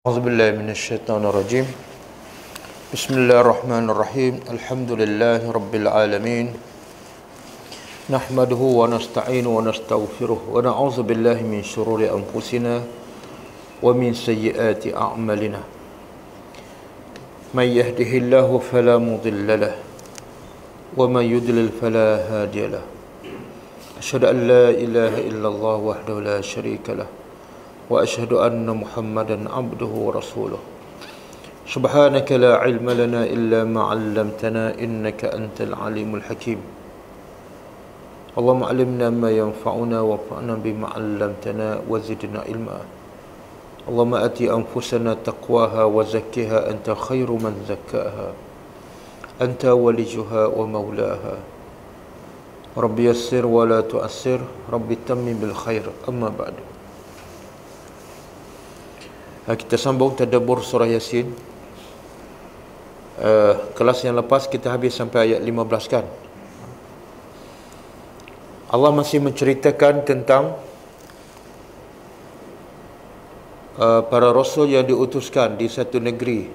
A'udzubillahi minasyaitonirrajim. Bismillahirrahmanirrahim. Alhamdulillahi rabbil alamin. Nahmaduhu wa nasta'inu wa nastaghfiruh wa na'udzu billahi min shururi anfusina wa min sayyiati a'malina. May yahdihillahu fala mudilla lahu wa may yudlil fala hadiya lahu. Asyhadu an la ilaha illallah wahdahu la syarika lahu wa asyhadu anna Muhammadan abduhu wa rasuluh. Subhanaka la ilma lana illa ma 'allamtana innaka antal alimul hakim. Allahumma 'allimna ma yanfa'una wanfa'na bima 'allamtana wa zidna ilma. Allahumma ati anfusana taqwaha wa zakkiha anta khairu man zakkaha. Anta waliyuha wa maulaha. Rabbi yassir wa la tu'assir, Rabbi tammim bil khair. Amma ba'du. Kita sambung tadabbur surah Yasin. Kelas yang lepas kita habis sampai ayat 15 kan. Allah masih menceritakan tentang para rasul yang diutuskan di satu negeri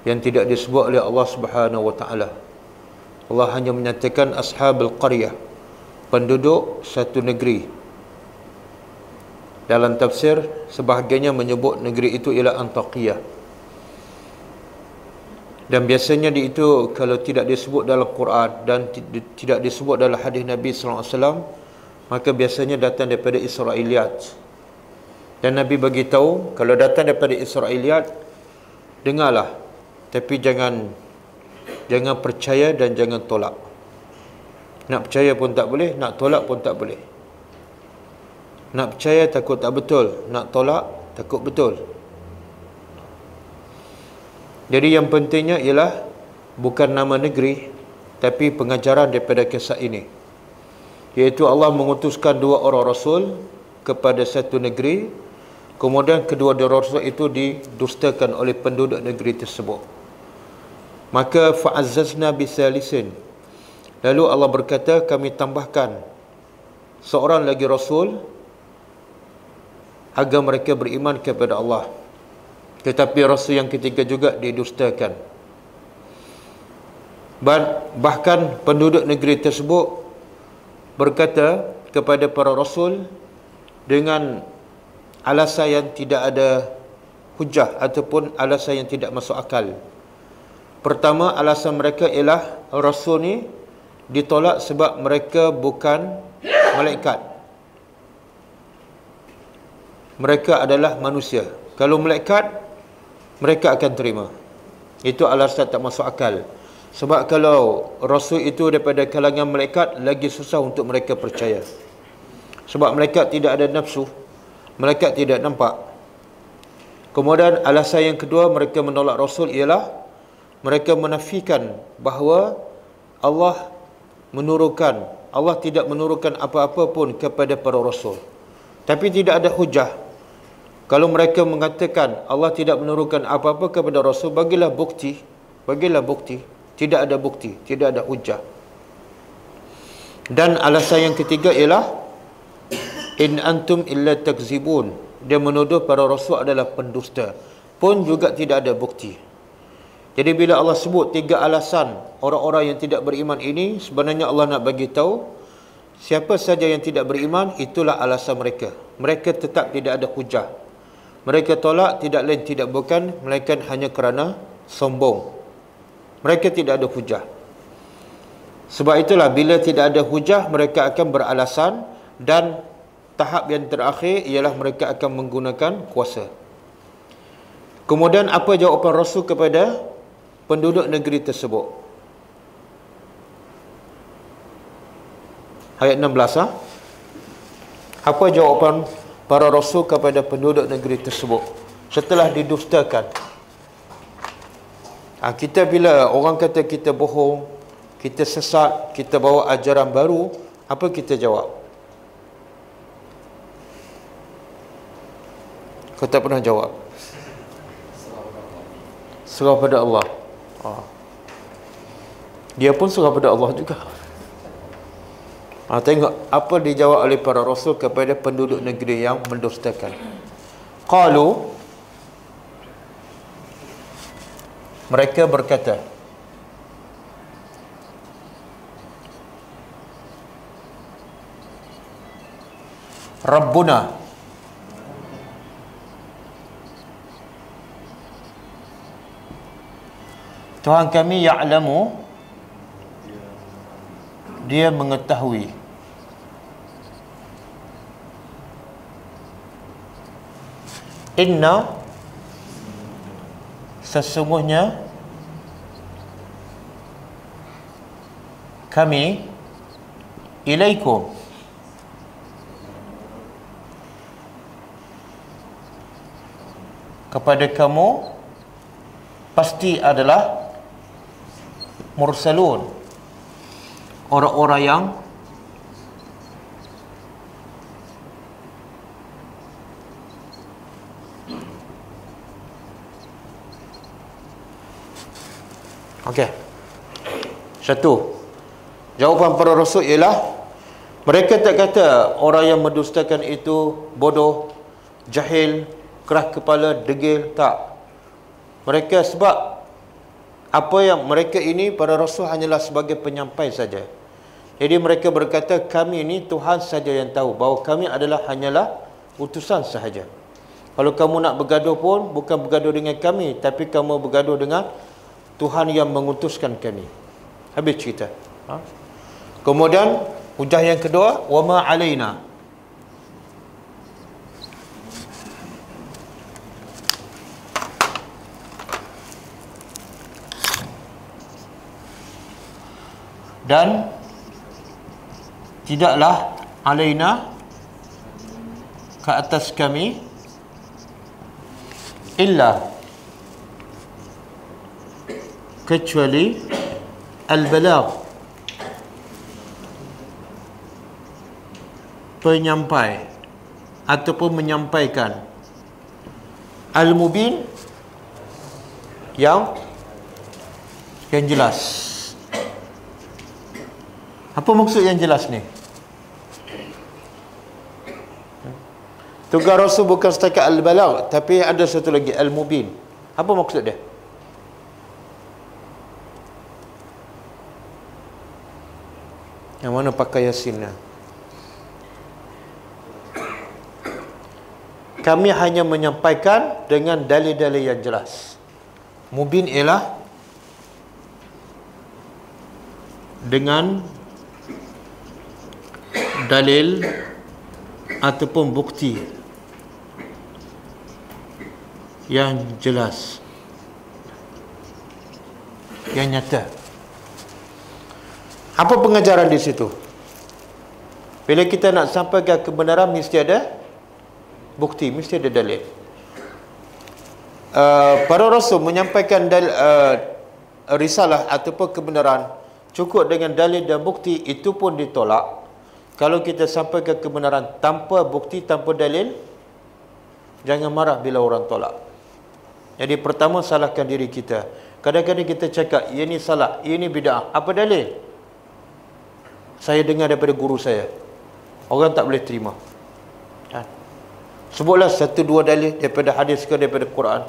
yang tidak disebut oleh Allah Subhanahu wa taala. Allah hanya menyatakan ashabul qaryah, penduduk satu negeri. Dalam tafsir, sebahagiannya menyebut negeri itu ialah Antakiyah. Dan biasanya itu kalau tidak disebut dalam Quran dan tidak disebut dalam hadis Nabi SAW, maka biasanya datang daripada Israiliyat. Dan Nabi bagi tahu kalau datang daripada Israiliyat, dengarlah, tapi jangan percaya dan jangan tolak. Nak percaya pun tak boleh, nak tolak pun tak boleh. Nak percaya takut tak betul, nak tolak takut betul. Jadi yang pentingnya ialah bukan nama negeri, tapi pengajaran daripada kisah ini, iaitu Allah mengutuskan dua orang rasul kepada satu negeri, kemudian kedua rasul itu didustakan oleh penduduk negeri tersebut. Maka fa'azzazna bisalisin, lalu Allah berkata, kami tambahkan seorang lagi rasul agar mereka beriman kepada Allah. Tetapi rasul yang ketiga juga didustakan. Bahkan penduduk negeri tersebut berkata kepada para rasul dengan alasan yang tidak ada hujah ataupun alasan yang tidak masuk akal. Pertama, alasan mereka ialah rasul ni ditolak sebab mereka bukan malaikat. Mereka adalah manusia. Kalau malaikat, mereka akan terima. Itu alasan tak masuk akal. Sebab kalau rasul itu daripada kalangan malaikat, lagi susah untuk mereka percaya. Sebab malaikat tidak ada nafsu, malaikat tidak nampak. Kemudian alasan yang kedua mereka menolak rasul ialah mereka menafikan bahawa Allah tidak menurunkan apa-apa pun kepada para rasul. Tapi tidak ada hujah. Kalau mereka mengatakan Allah tidak menurunkan apa-apa kepada Rasul, bagilah bukti. Tidak ada bukti, tidak ada hujah. Dan alasan yang ketiga ialah in antum illa takzibun. Dia menuduh para Rasul adalah pendusta. Pun juga tidak ada bukti. Jadi bila Allah sebut tiga alasan orang-orang yang tidak beriman ini, sebenarnya Allah nak bagi tahu siapa saja yang tidak beriman, itulah alasan mereka. Mereka tetap tidak ada hujah. Mereka tolak tidak lain tidak bukan melainkan hanya kerana sombong. Mereka tidak ada hujah. Sebab itulah bila tidak ada hujah, mereka akan beralasan, dan tahap yang terakhir ialah mereka akan menggunakan kuasa. Kemudian apa jawapan Rasul kepada penduduk negeri tersebut? Ayat 16. Apa jawapan para rasul kepada penduduk negeri tersebut setelah didustakan? Kita bila orang kata kita bohong, kita sesat, kita bawa ajaran baru, apa kita jawab? Kau tak pernah jawab. Serah pada Allah. Dia pun serah pada Allah juga. Tengok apa dijawab oleh para rasul kepada penduduk negeri yang mendustakan. Qalu, Mereka berkata, Rabbuna, Tuhan kami ya'lamu, Dia mengetahui. Inna, sesungguhnya kami, ilaikum, kepada kamu, pasti adalah mursalun, orang-orang yang okey. Satu, jawapan para rasul ialah mereka tak kata orang yang mendustakan itu bodoh, jahil, keras kepala, degil. Tak. Mereka sebab apa yang mereka ini, para rasul hanyalah sebagai penyampai saja. Jadi mereka berkata, kami ini Tuhan saja yang tahu bahawa kami adalah hanyalah utusan sahaja. Kalau kamu nak bergaduh pun bukan bergaduh dengan kami, tapi kamu bergaduh dengan Tuhan yang mengutuskan kami. Habis cerita. Kemudian hujah yang kedua, wama alaina, dan tidaklah alaina, ke atas kami, illa, kecuali al-balagh, penyampai ataupun menyampaikan, al-mubin, yang jelas. Apa maksud yang jelas ni? Tugas Rasul bukan setakat al-balagh, tapi ada satu lagi, al-mubin. Apa maksud dia? Yang mana pakai Yasin? Kami hanya menyampaikan dengan dalil-dalil yang jelas. Mubin ialah dengan dalil ataupun bukti yang jelas, yang nyata. Apa pengajaran di situ? Bila kita nak sampaikan kebenaran, mesti ada bukti, mesti ada dalil. Para rasul menyampaikan risalah ataupun kebenaran cukup dengan dalil dan bukti, itu pun ditolak. Kalau kita sampaikan kebenaran tanpa bukti, tanpa dalil, jangan marah bila orang tolak. Jadi pertama, salahkan diri kita. Kadang-kadang kita cakap, ini salah, ini bid'ah. Apa dalil? Saya dengar daripada guru saya. Orang tak boleh terima. Sebutlah satu dua dalil daripada hadis ke daripada Quran.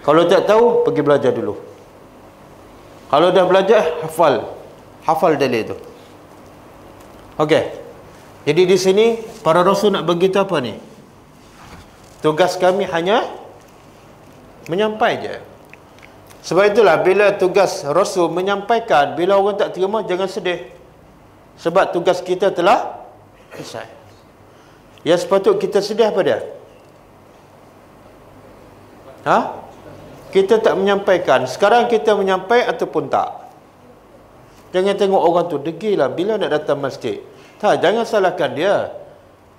Kalau tak tahu, pergi belajar dulu. Kalau dah belajar, hafal dalil tu. Okey. Jadi di sini para rasul nak beritahu apa ni? Tugas kami hanya menyampai je. Sebab itulah bila tugas rasul menyampaikan, bila orang tak terima, jangan sedih. Sebab tugas kita telah selesai. Yang sepatut kita sedih apa dia? Kita tak menyampaikan. Sekarang kita menyampai ataupun tak. Jangan tengok orang tu degil lah bila nak datang masjid. Tak, jangan salahkan dia.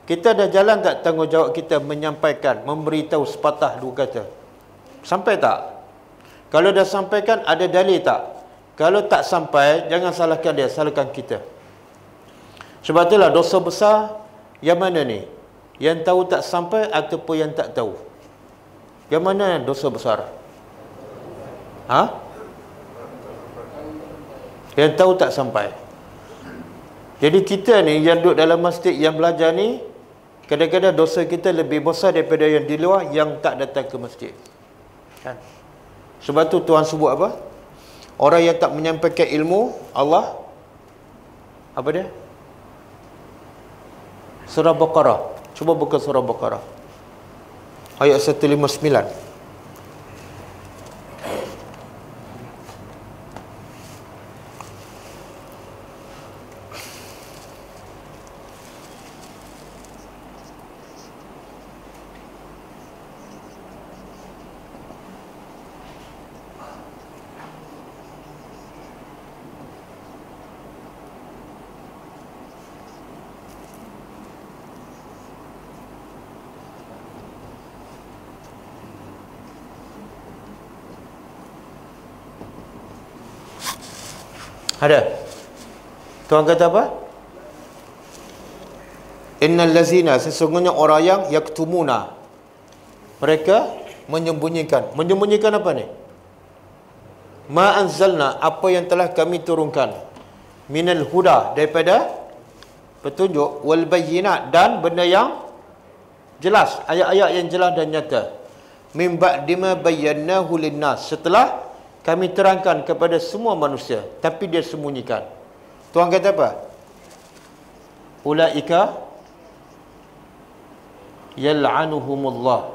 Kita dah jalan tak tanggungjawab kita menyampaikan, memberitahu sepatah dua kata? Sampai tak? Kalau dah sampaikan, ada dalil tak? Kalau tak sampai, jangan salahkan dia, salahkan kita. Sebab itulah dosa besar yang mana ni? Yang tahu tak sampai ataupun yang tak tahu? Yang mana dosa besar? Yang tahu tak sampai. Jadi kita ni yang duduk dalam masjid, yang belajar ni, kadang-kadang dosa kita lebih besar daripada yang di luar yang tak datang ke masjid. Kan? Sebab tu Tuhan sebut apa? Orang yang tak menyampaikan ilmu Allah, apa dia? Surah Baqarah. Cuba buka surah Baqarah ayat 159. Ada? Tuhan kata apa? Innal lazina, sesungguhnya orang yang yaktumuna, mereka menyembunyikan. Menyembunyikan apa ni? Ma anzalna, apa yang telah kami turunkan. Minal huda, daripada petunjuk. Wal bayyinat, dan benda yang jelas. Ayat-ayat yang jelas dan nyata. Min ba'dima bayyanahu linnas, setelah kami terangkan kepada semua manusia, tapi dia sembunyikan. Tuhan kata apa? Ulaika yal'anuhumullah.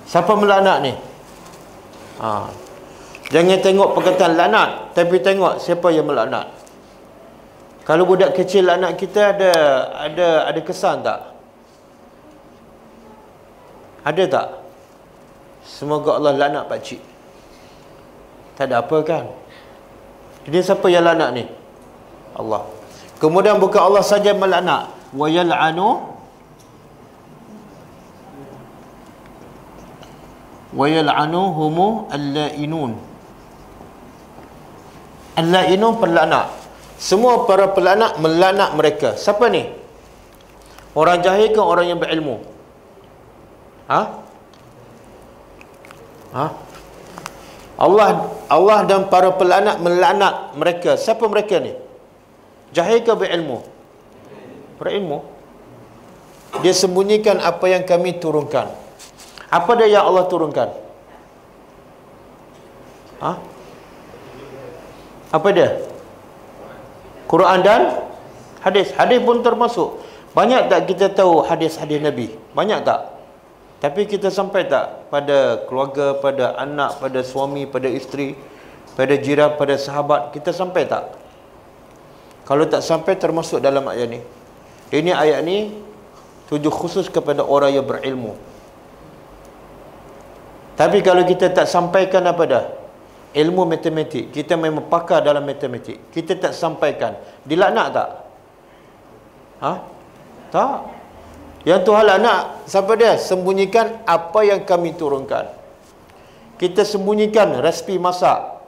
Siapa melaknat ni? Jangan tengok perkataan laknat, tapi tengok siapa yang melaknat. Kalau budak kecil laknat kita, ada kesan tak? Ada tak? Semoga Allah laknat pakcik. Tak ada apa kan? Jadi siapa yang laknat ni? Allah. Kemudian bukan Allah saja melaknat, wa yal'anuhumu al-la'inun. Al-la'inun pelaknat. Semua para pelaknat melaknat mereka. Siapa ni? Orang jahil ke orang yang berilmu? Allah dan para pelaknat melaknat mereka. Siapa mereka ni? Jahil ke berilmu? Berilmu. Dia sembunyikan apa yang kami turunkan. Apa dia yang Allah turunkan? Apa dia? Quran dan hadis. Hadis pun termasuk. Banyak tak kita tahu hadis-hadis Nabi? Banyak tak? Tapi kita sampai tak pada keluarga, pada anak, pada suami, pada isteri, pada jiran, pada sahabat? Kita sampai tak? Kalau tak sampai, termasuk dalam ayat ni. Ini ayat ni tuju khusus kepada orang yang berilmu. Tapi kalau kita tak sampaikan apa dah? Ilmu matematik. Kita memang pakar dalam matematik. Kita tak sampaikan. Dilaknat tak? Tak. Yang Tuhan laknat, siapa dia? Sembunyikan apa yang kami turunkan. Kita sembunyikan resipi masak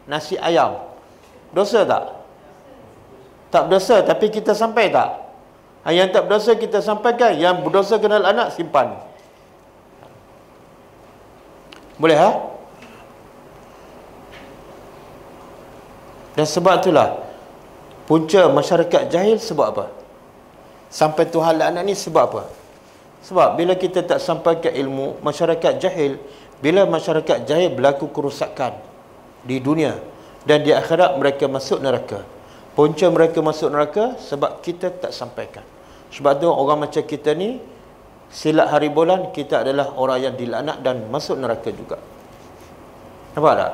nasi ayam. Dosa tak? Tak berdosa, tapi kita sampai tak? Yang tak berdosa kita sampaikan, yang berdosa kena laknat, simpan. Boleh Dan sebab itulah punca masyarakat jahil sebab apa? Sampai Tuhan laknat ni sebab apa? Sebab bila kita tak sampaikan ilmu, masyarakat jahil, bila masyarakat jahil berlaku kerusakan di dunia dan di akhirat, mereka masuk neraka. Punca mereka masuk neraka sebab kita tak sampaikan. Sebab tu orang macam kita ni, silat hari bulan, kita adalah orang yang dilaknat dan masuk neraka juga. Nampak tak?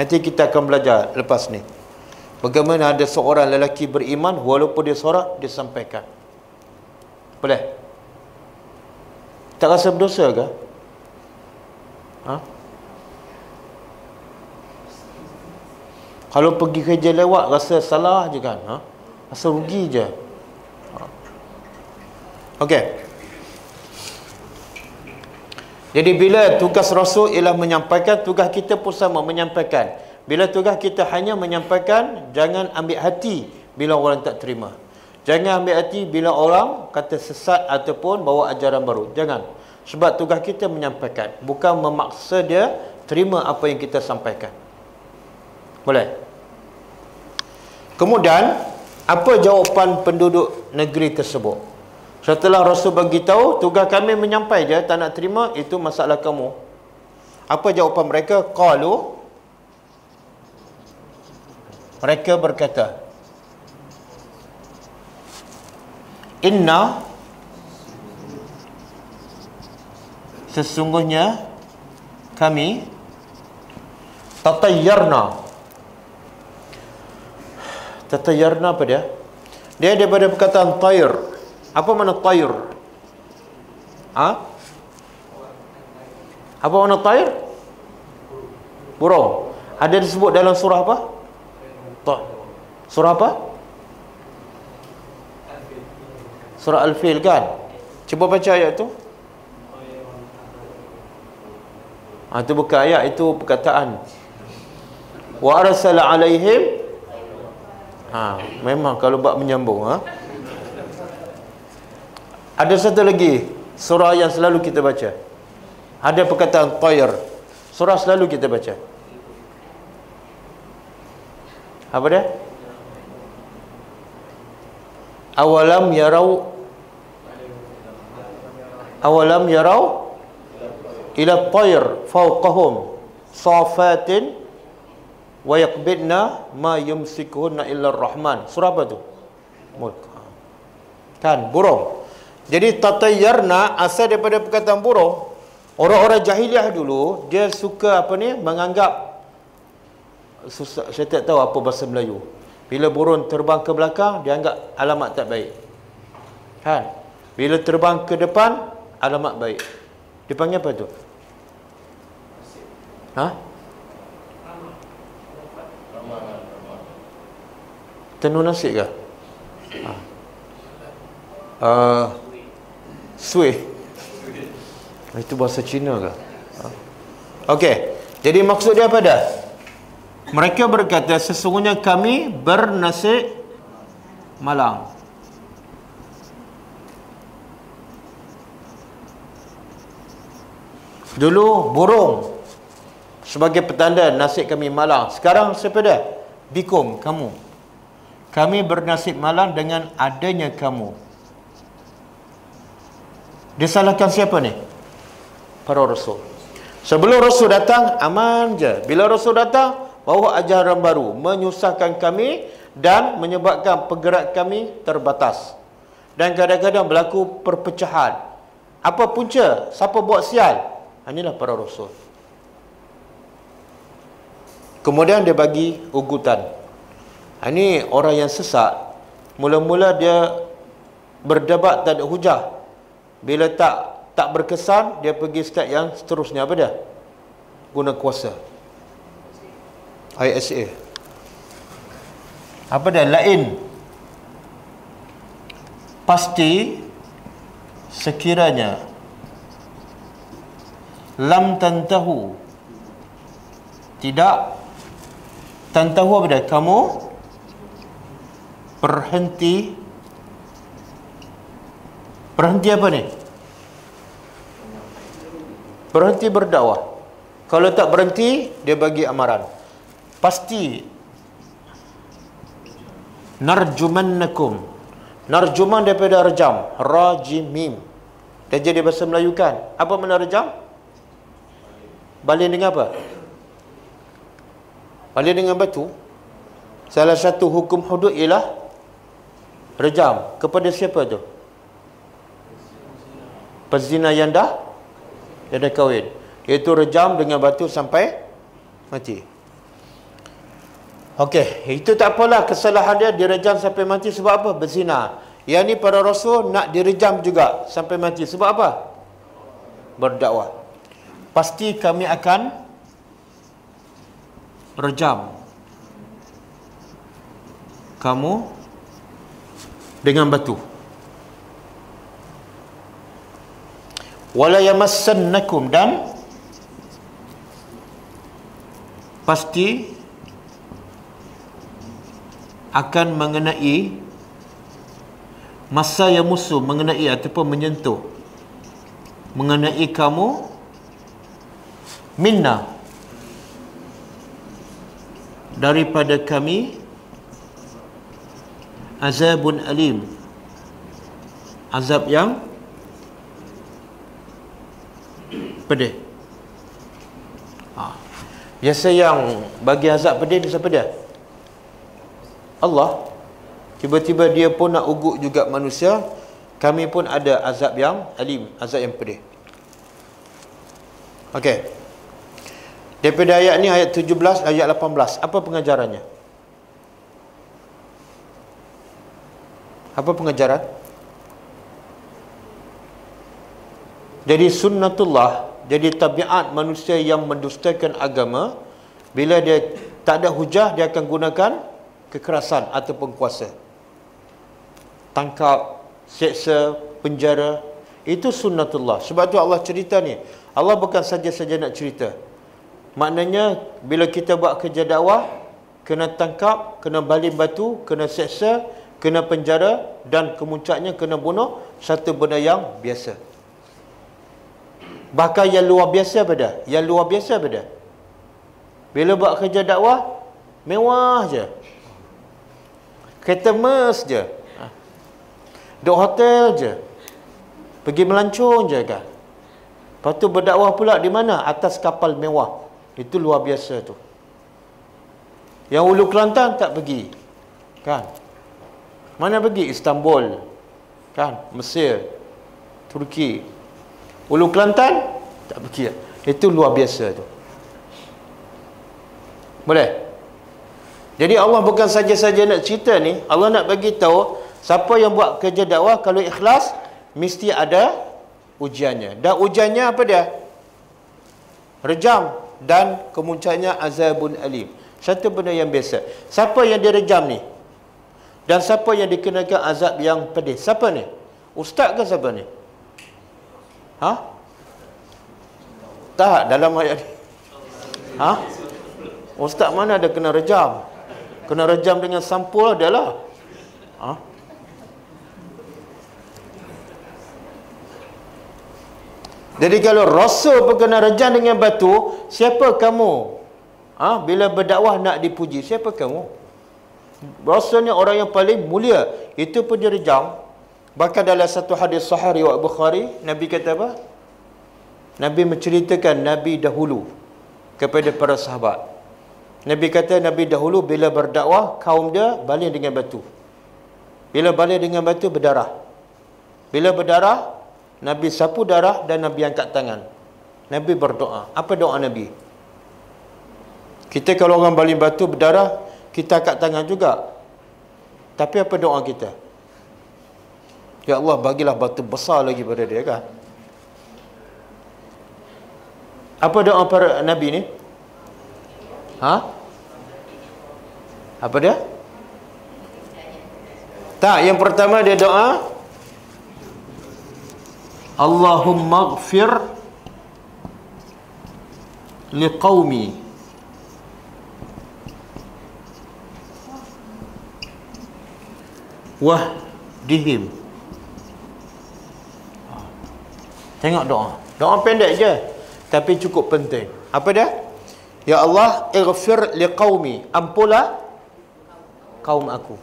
Nanti kita akan belajar lepas ni bagaimana ada seorang lelaki beriman, walaupun dia sorak, dia sampaikan. Boleh? Tak rasa berdosa ke? Kalau pergi kerja lewat, rasa salah je kan? Rasa rugi je. Okey. Jadi bila tugas Rasul ialah menyampaikan, tugas kita pun sama, menyampaikan. Bila tugas kita hanya menyampaikan, jangan ambil hati bila orang tak terima. Jangan ambil hati bila orang kata sesat ataupun bawa ajaran baru. Jangan. Sebab tugas kita menyampaikan, bukan memaksa dia terima apa yang kita sampaikan. Boleh? Kemudian, apa jawapan penduduk negeri tersebut? Setelah Rasul bagi tahu, tugas kami menyampai je, tak nak terima, itu masalah kamu. Apa jawapan mereka? Qalu, mereka berkata, inna, sesungguhnya kami tatayyarna. Tatayyarna apa dia? Dia daripada perkataan tayr. Apa makna tayr? Apa makna tayr? Burung. Ada disebut dalam surah apa? Surah apa? Surah Al-Fil kan? Cuba baca ayat tu. Itu bukan ayat, itu perkataan. Wa arsala alaihim. Memang kalau bab menyambung. Ada satu lagi surah yang selalu kita baca. Ada perkataan tayr. Surah selalu kita baca. Apa dia? Awalam yarau ila tayr fawqahum safatin wa yaqbidna ma yumsikuhunna illa ar-rahman. Surah apa tu? Mulk. Kan, burung. Jadi tatayyarna asal daripada perkataan burung. Orang-orang jahiliah dulu dia suka menganggap susah, saya tak tahu apa bahasa Melayu. Bila burung terbang ke belakang, dia anggap alamat tak baik. Kan? Bila terbang ke depan, alamat baik. Dipanggil apa tu? Tenun nasib ke? Sui. Itu bahasa Cina ke? Okey. Jadi maksud dia apa dah? Mereka berkata, sesungguhnya kami bernasib malang. Dulu burung sebagai petanda nasib kami malang. Sekarang siapa dah? Bikum, kamu. Kami bernasib malang dengan adanya kamu. Dia salahkan siapa ni? Para Rasul. Sebelum Rasul datang, aman je. Bila Rasul datang, bawa ajaran baru, menyusahkan kami dan menyebabkan pergerakan kami terbatas. Dan kadang-kadang berlaku perpecahan. Apa punca? Siapa buat sial? Inilah para Rasul. Kemudian dia bagi ugutan. Ini orang yang sesat. Mula-mula dia berdebat tak ada hujah. Bila tak berkesan, dia pergi step yang seterusnya. Apa dia? Guna kuasa. ISA. Apa dia? Lain. Pasti sekiranya lam tantahu. Tidak. Tantahu apa dia? Kamu berhenti. Berhenti apa ni? Berhenti berdakwah. Kalau tak berhenti, dia bagi amaran. Pasti narjumannakum. Narjuman daripada rejam, rajimim. Dia jadi bahasa Melayu kan? Apa makna rejam? Baling dengan apa? Baling dengan batu. Salah satu hukum hudud ialah rejam. Kepada siapa tu? Pezina yang dah kahwin. Iaitu rejam dengan batu sampai mati. Okey, itu tak apalah kesalahan dia direjam sampai mati sebab apa? Berzina. Yang ni para Rasul nak direjam juga sampai mati sebab apa? Berdakwah. Pasti kami akan rejam kamu dengan batu. Wala yamassannakum, dan pasti akan mengenai masa yang musuh, mengenai ataupun menyentuh, mengenai kamu minna, daripada kami azabun alim, azab yang pedih. Biasa yang bagi azab pedih ni siapa dia? Allah. Tiba-tiba dia pun nak ugut juga manusia. Kami pun ada azab yang alim, azab yang pedih. Okey. Daripada ayat ni, ayat 17, ayat 18, apa pengajarannya? Apa pengajaran? Jadi sunnatullah, jadi tabiat manusia yang mendustakan agama, bila dia tak ada hujah, dia akan gunakan kekerasan ataupun kuasa. Tangkap, seksa, penjara. Itu sunnatullah. Sebab tu Allah cerita ni. Allah bukan saja-saja nak cerita. Maknanya bila kita buat kerja dakwah, kena tangkap, kena baling batu, kena seksa, kena penjara, dan kemuncaknya kena bunuh, satu benda yang biasa. Bahkan yang luar biasa pada, yang luar biasa pada. Bila buat kerja dakwah, mewah je. Kereta Merc je. Duduk hotel je. Pergi melancong je kan. Lepas tu berdakwah pula di mana? Atas kapal mewah. Itu luar biasa tu. Yang Hulu Kelantan tak pergi. Kan? Mana pergi? Istanbul. Kan? Mesir. Turki. Hulu Kelantan tak pergi. Itu luar biasa tu. Boleh? Jadi Allah bukan saja-saja nak cerita ni, Allah nak bagi tahu siapa yang buat kerja dakwah kalau ikhlas mesti ada ujiannya. Dan ujiannya apa dia? Rejam dan kemuncaknya azabun alim. Satu benda yang biasa. Siapa yang direjam ni? Dan siapa yang dikenakan azab yang pedih? Siapa ni? Ustaz ke siapa ni? Ha? Tak, dalam ayat ni. Ha? Ustaz mana ada kena rejam? Kena rejam dengan sampul adalah. Ha? Jadi kalau Rasul pun kena rejam dengan batu, siapa kamu? Ha? Bila berdakwah nak dipuji, siapa kamu? Rasul ni orang yang paling mulia. Itu pun direjam. Bahkan dalam satu hadis sahih riwayat Bukhari, Nabi kata apa? Nabi menceritakan Nabi dahulu kepada para sahabat. Nabi kata Nabi dahulu bila berdakwah, kaum dia baling dengan batu. Bila baling dengan batu, berdarah. Bila berdarah, Nabi sapu darah dan Nabi angkat tangan. Nabi berdoa. Apa doa Nabi? Kita kalau orang baling batu berdarah, kita angkat tangan juga. Tapi apa doa kita? Ya Allah, bagilah batu besar lagi pada dia, kan? Apa doa para Nabi ni? Ha? Apa dia? Tak, yang pertama dia doa Allahumma ighfir liqaumi wahdihim. Tengok doa. Doa pendek je, tapi cukup penting. Apa dia? Ya Allah, ighfir liqaumi, ampunlah kaum aku.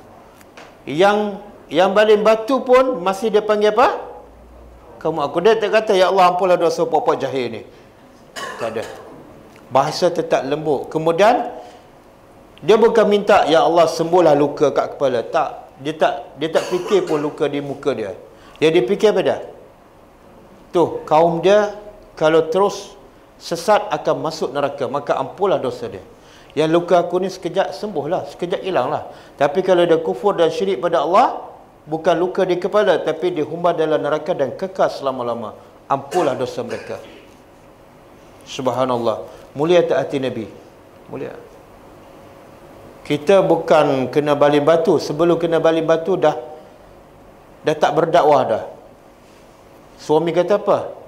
Yang baling batu pun masih dia panggil apa? Kaum aku. Dia tak kata ya Allah ampunlah dosa pokok jahil ni. Tak ada. Bahasa tetap lembut. Kemudian dia bukan minta ya Allah sembuhlah luka kat kepala. Tak. Dia tak fikir pun luka di muka dia. Dia fikir apa dia? Tu, kaum dia kalau terus sesat akan masuk neraka, maka ampunlah dosa dia. Yang luka aku ni sekejap sembuhlah, sekejap hilanglah. Tapi kalau dia kufur dan syirik pada Allah, bukan luka di kepala, tapi dihumbar dalam neraka dan kekal selama-lama. Ampunlah dosa mereka. Subhanallah. Mulia tak hati Nabi? Mulia. Kita bukan kena baling batu. Sebelum kena baling batu dah tak berdakwah dah. Suami kata apa?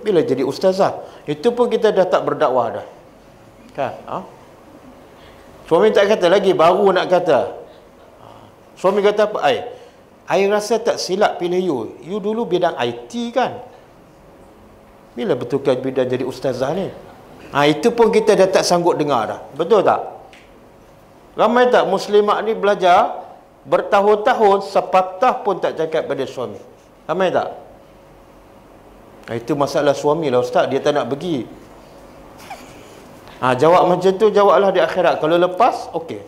Bila jadi ustazah, itu pun kita dah tak berdakwah dah. Kan? Ha? Suami tak kata lagi, baru nak kata. Suami kata apa? I rasa tak silap pilih you. You dulu bidang IT kan? Bila betulkan bidang jadi ustazah ni? Itu pun kita dah tak sanggup dengar dah. Betul tak? Ramai tak muslimat ni belajar bertahun-tahun, sepatah pun tak cakap pada suami. Ramai tak? Itu masalah suami lah ustaz, dia tak nak pergi. Jawab macam tu, jawablah di akhirat. Kalau lepas, okey.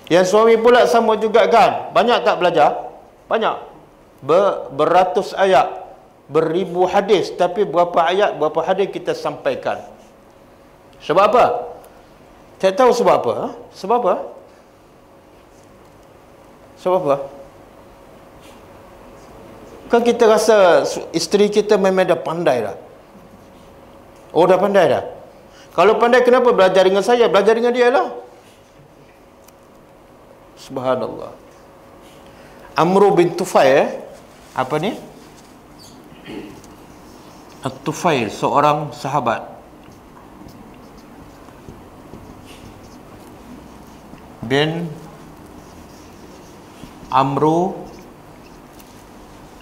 Yang suami pula sama juga kan. Banyak tak belajar? Banyak. Beratus ayat, beribu hadis, tapi berapa ayat, berapa hadis kita sampaikan. Sebab apa? Tak tahu sebab apa? Sebab apa? Sebab apa? Kan kita rasa isteri kita memang dah pandai dah. Oh, dah pandai dah. Kalau pandai, kenapa belajar dengan saya? Belajar dengan dia lah. Subhanallah. Amru bin Tufail, apa ni? At-Tufail, seorang sahabat. Bin Amru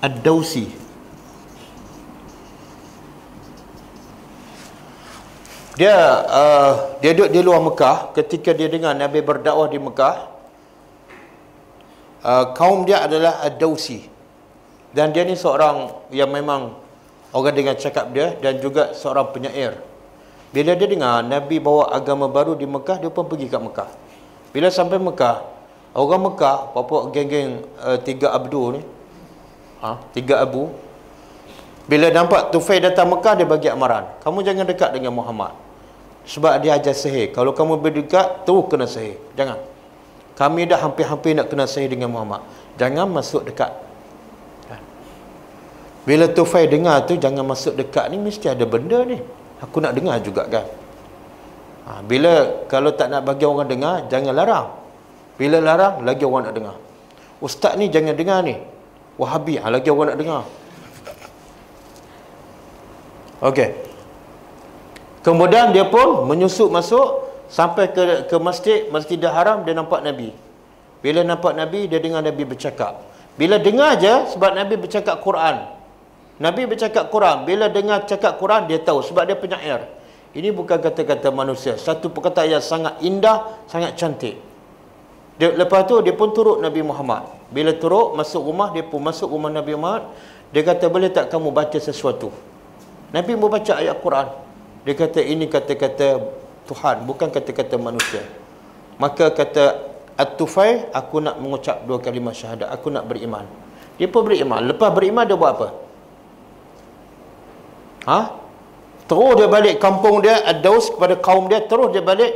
Ad-Dawsi. Dia duduk di luar Mekah ketika dia dengar Nabi berdakwah di Mekah. Kaum dia adalah Ad-Dawsi. Dan dia ni seorang yang memang orang dengar cakap dia, dan juga seorang penyair. Bila dia dengar Nabi bawa agama baru di Mekah, dia pun pergi kat Mekah. Bila sampai Mekah, orang Mekah, apa geng-geng tiga abdu ni, tiga abu, bila nampak Tufail datang Mekah, dia bagi amaran, kamu jangan dekat dengan Muhammad, sebab dia ajar sihir. Kalau kamu berdekat, terus kena sihir. Jangan. Kami dah hampir-hampir nak kena sihir dengan Muhammad. Jangan masuk dekat. Bila Tufail dengar tu, jangan masuk dekat ni, mesti ada benda ni. Aku nak dengar juga kan. Bila kalau tak nak bagi orang dengar, jangan larang. Bila larang, lagi orang nak dengar. Ustaz ni jangan dengar ni, Wahabi, lagi orang nak dengar. Okey. Kemudian dia pun menyusup masuk sampai ke Masjidil Haram. Dia nampak Nabi. Bila nampak Nabi, dia dengar Nabi bercakap. Bila dengar je, sebab Nabi bercakap Quran. Nabi bercakap Quran. Bila dengar cakap Quran, dia tahu sebab dia penyair. Ini bukan kata-kata manusia. Satu perkataan yang sangat indah, sangat cantik. Lepas tu dia pun turut Nabi Muhammad. Bila turut masuk rumah, dia pun masuk rumah Nabi Muhammad. Dia kata, boleh tak kamu baca sesuatu? Nabi mau baca ayat Quran. Dia kata, ini kata-kata Tuhan, bukan kata-kata manusia. Maka kata At-Tufail, aku nak mengucap 2 kalimah syahadat, aku nak beriman. Dia pun beriman. Lepas beriman, dia buat apa? Terus dia balik kampung dia, Ad-Daws, kepada kaum dia. Terus dia balik.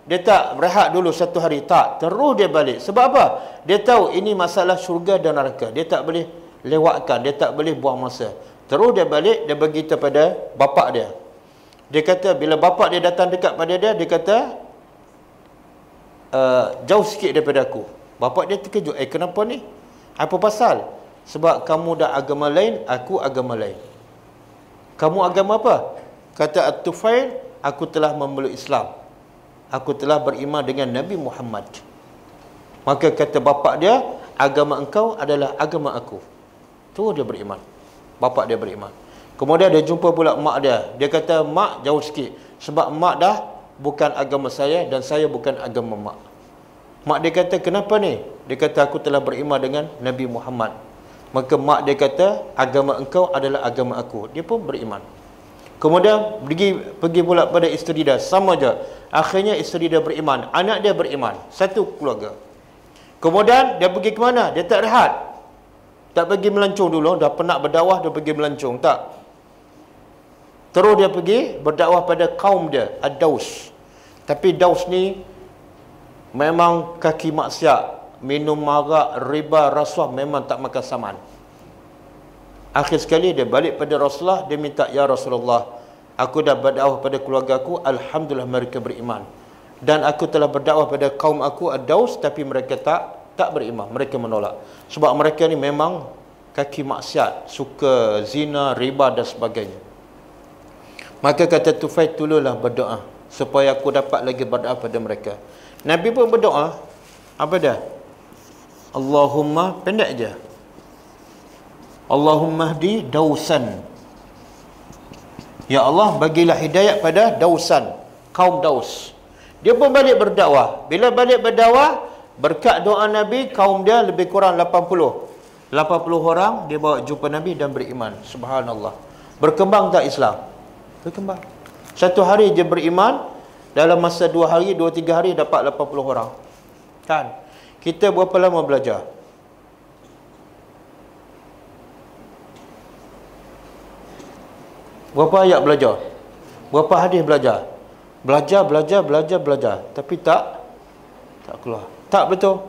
Dia tak rehat dulu 1 hari. Tak. Terus dia balik. Sebab apa? Dia tahu ini masalah syurga dan neraka. Dia tak boleh lewatkan. Dia tak boleh buang masa. Terus dia balik. Dia beritahu pada bapak dia. Dia kata, bila bapak dia datang dekat pada dia, dia kata, jauh sikit daripada aku. Bapak dia terkejut. Kenapa ni? Apa pasal? Sebab kamu dah agama lain, aku agama lain. Kamu agama apa? Kata At-Tufail, aku telah memeluk Islam. Aku telah beriman dengan Nabi Muhammad. Maka kata bapak dia, agama engkau adalah agama aku. Tu dia beriman. Bapak dia beriman. Kemudian dia jumpa pula mak dia. Dia kata, mak jauh sikit. Sebab mak dah bukan agama saya dan saya bukan agama mak. Mak dia kata, kenapa ni? Dia kata, aku telah beriman dengan Nabi Muhammad. Maka mak dia kata, agama engkau adalah agama aku. Dia pun beriman. Kemudian pergi pula pada isteri dia. Sama je. Akhirnya isteri dia beriman. Anak dia beriman. Satu keluarga. Kemudian dia pergi ke mana? Dia tak rehat. Tak pergi melancong dulu. Dah penat berdakwah, dia pergi melancong. Tak. Terus dia pergi berdakwah pada kaum dia, Ad-Daws. Tapi Daws ni memang kaki maksiat. Minum arak, riba, rasuah, memang tak makan saman. Akhir sekali dia balik pada Rasulullah. Dia minta, ya Rasulullah, aku dah berdakwah pada keluarga aku, alhamdulillah mereka beriman. Dan aku telah berdakwah pada kaum aku, Ad-Daws, tapi mereka tak beriman. Mereka menolak. Sebab mereka ni memang kaki maksiat, suka zina, riba dan sebagainya. Maka kata Tufail, tolonglah berdoa supaya aku dapat lagi berdoa pada mereka. Nabi pun berdoa. Apa dah? Allahumma, pendek je. Allahumma hdi Dawsan. Ya Allah, bagilah hidayat pada Dawsan, kaum Daws. Dia pun balik berdakwah. Bila balik berdakwah, berkat doa Nabi, kaum dia lebih kurang 80. 80 orang dia bawa jumpa Nabi dan beriman. Subhanallah. Berkembang tak Islam? Berkembang. Satu hari dia beriman, dalam masa 2 hari, 2-3 hari dapat 80 orang. Kan? Kita berapa lama belajar? Berapa ayat belajar? Berapa hadis belajar? Belajar. Tapi tak keluar. Tak betul.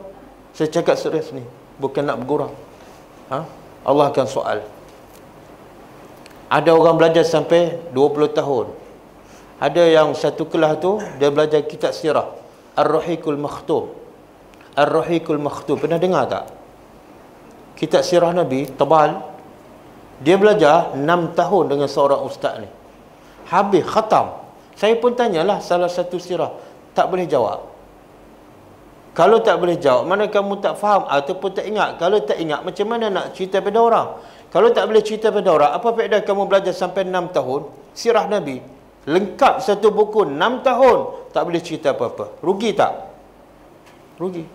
Saya cakap serius ni. Bukan nak bergurau. Allah akan soal. Ada orang belajar sampai 20 tahun. Ada yang satu kelas tu, dia belajar kitab sirah. Ar-Rahiqul Makhtum. Ar-Rahiqul Makhtum. Pernah dengar tak? Kitab sirah Nabi, tebal. Dia belajar 6 tahun dengan seorang ustaz ni. Habis, khatam. Saya pun tanyalah salah satu sirah. Tak boleh jawab. Kalau tak boleh jawab, mana kamu tak faham ataupun tak ingat? Kalau tak ingat, macam mana nak cerita pada orang? Kalau tak boleh cerita pada orang, apa faedah kamu belajar sampai 6 tahun? Sirah Nabi. Lengkap satu buku, 6 tahun. Tak boleh cerita apa-apa. Rugi tak? Rugi.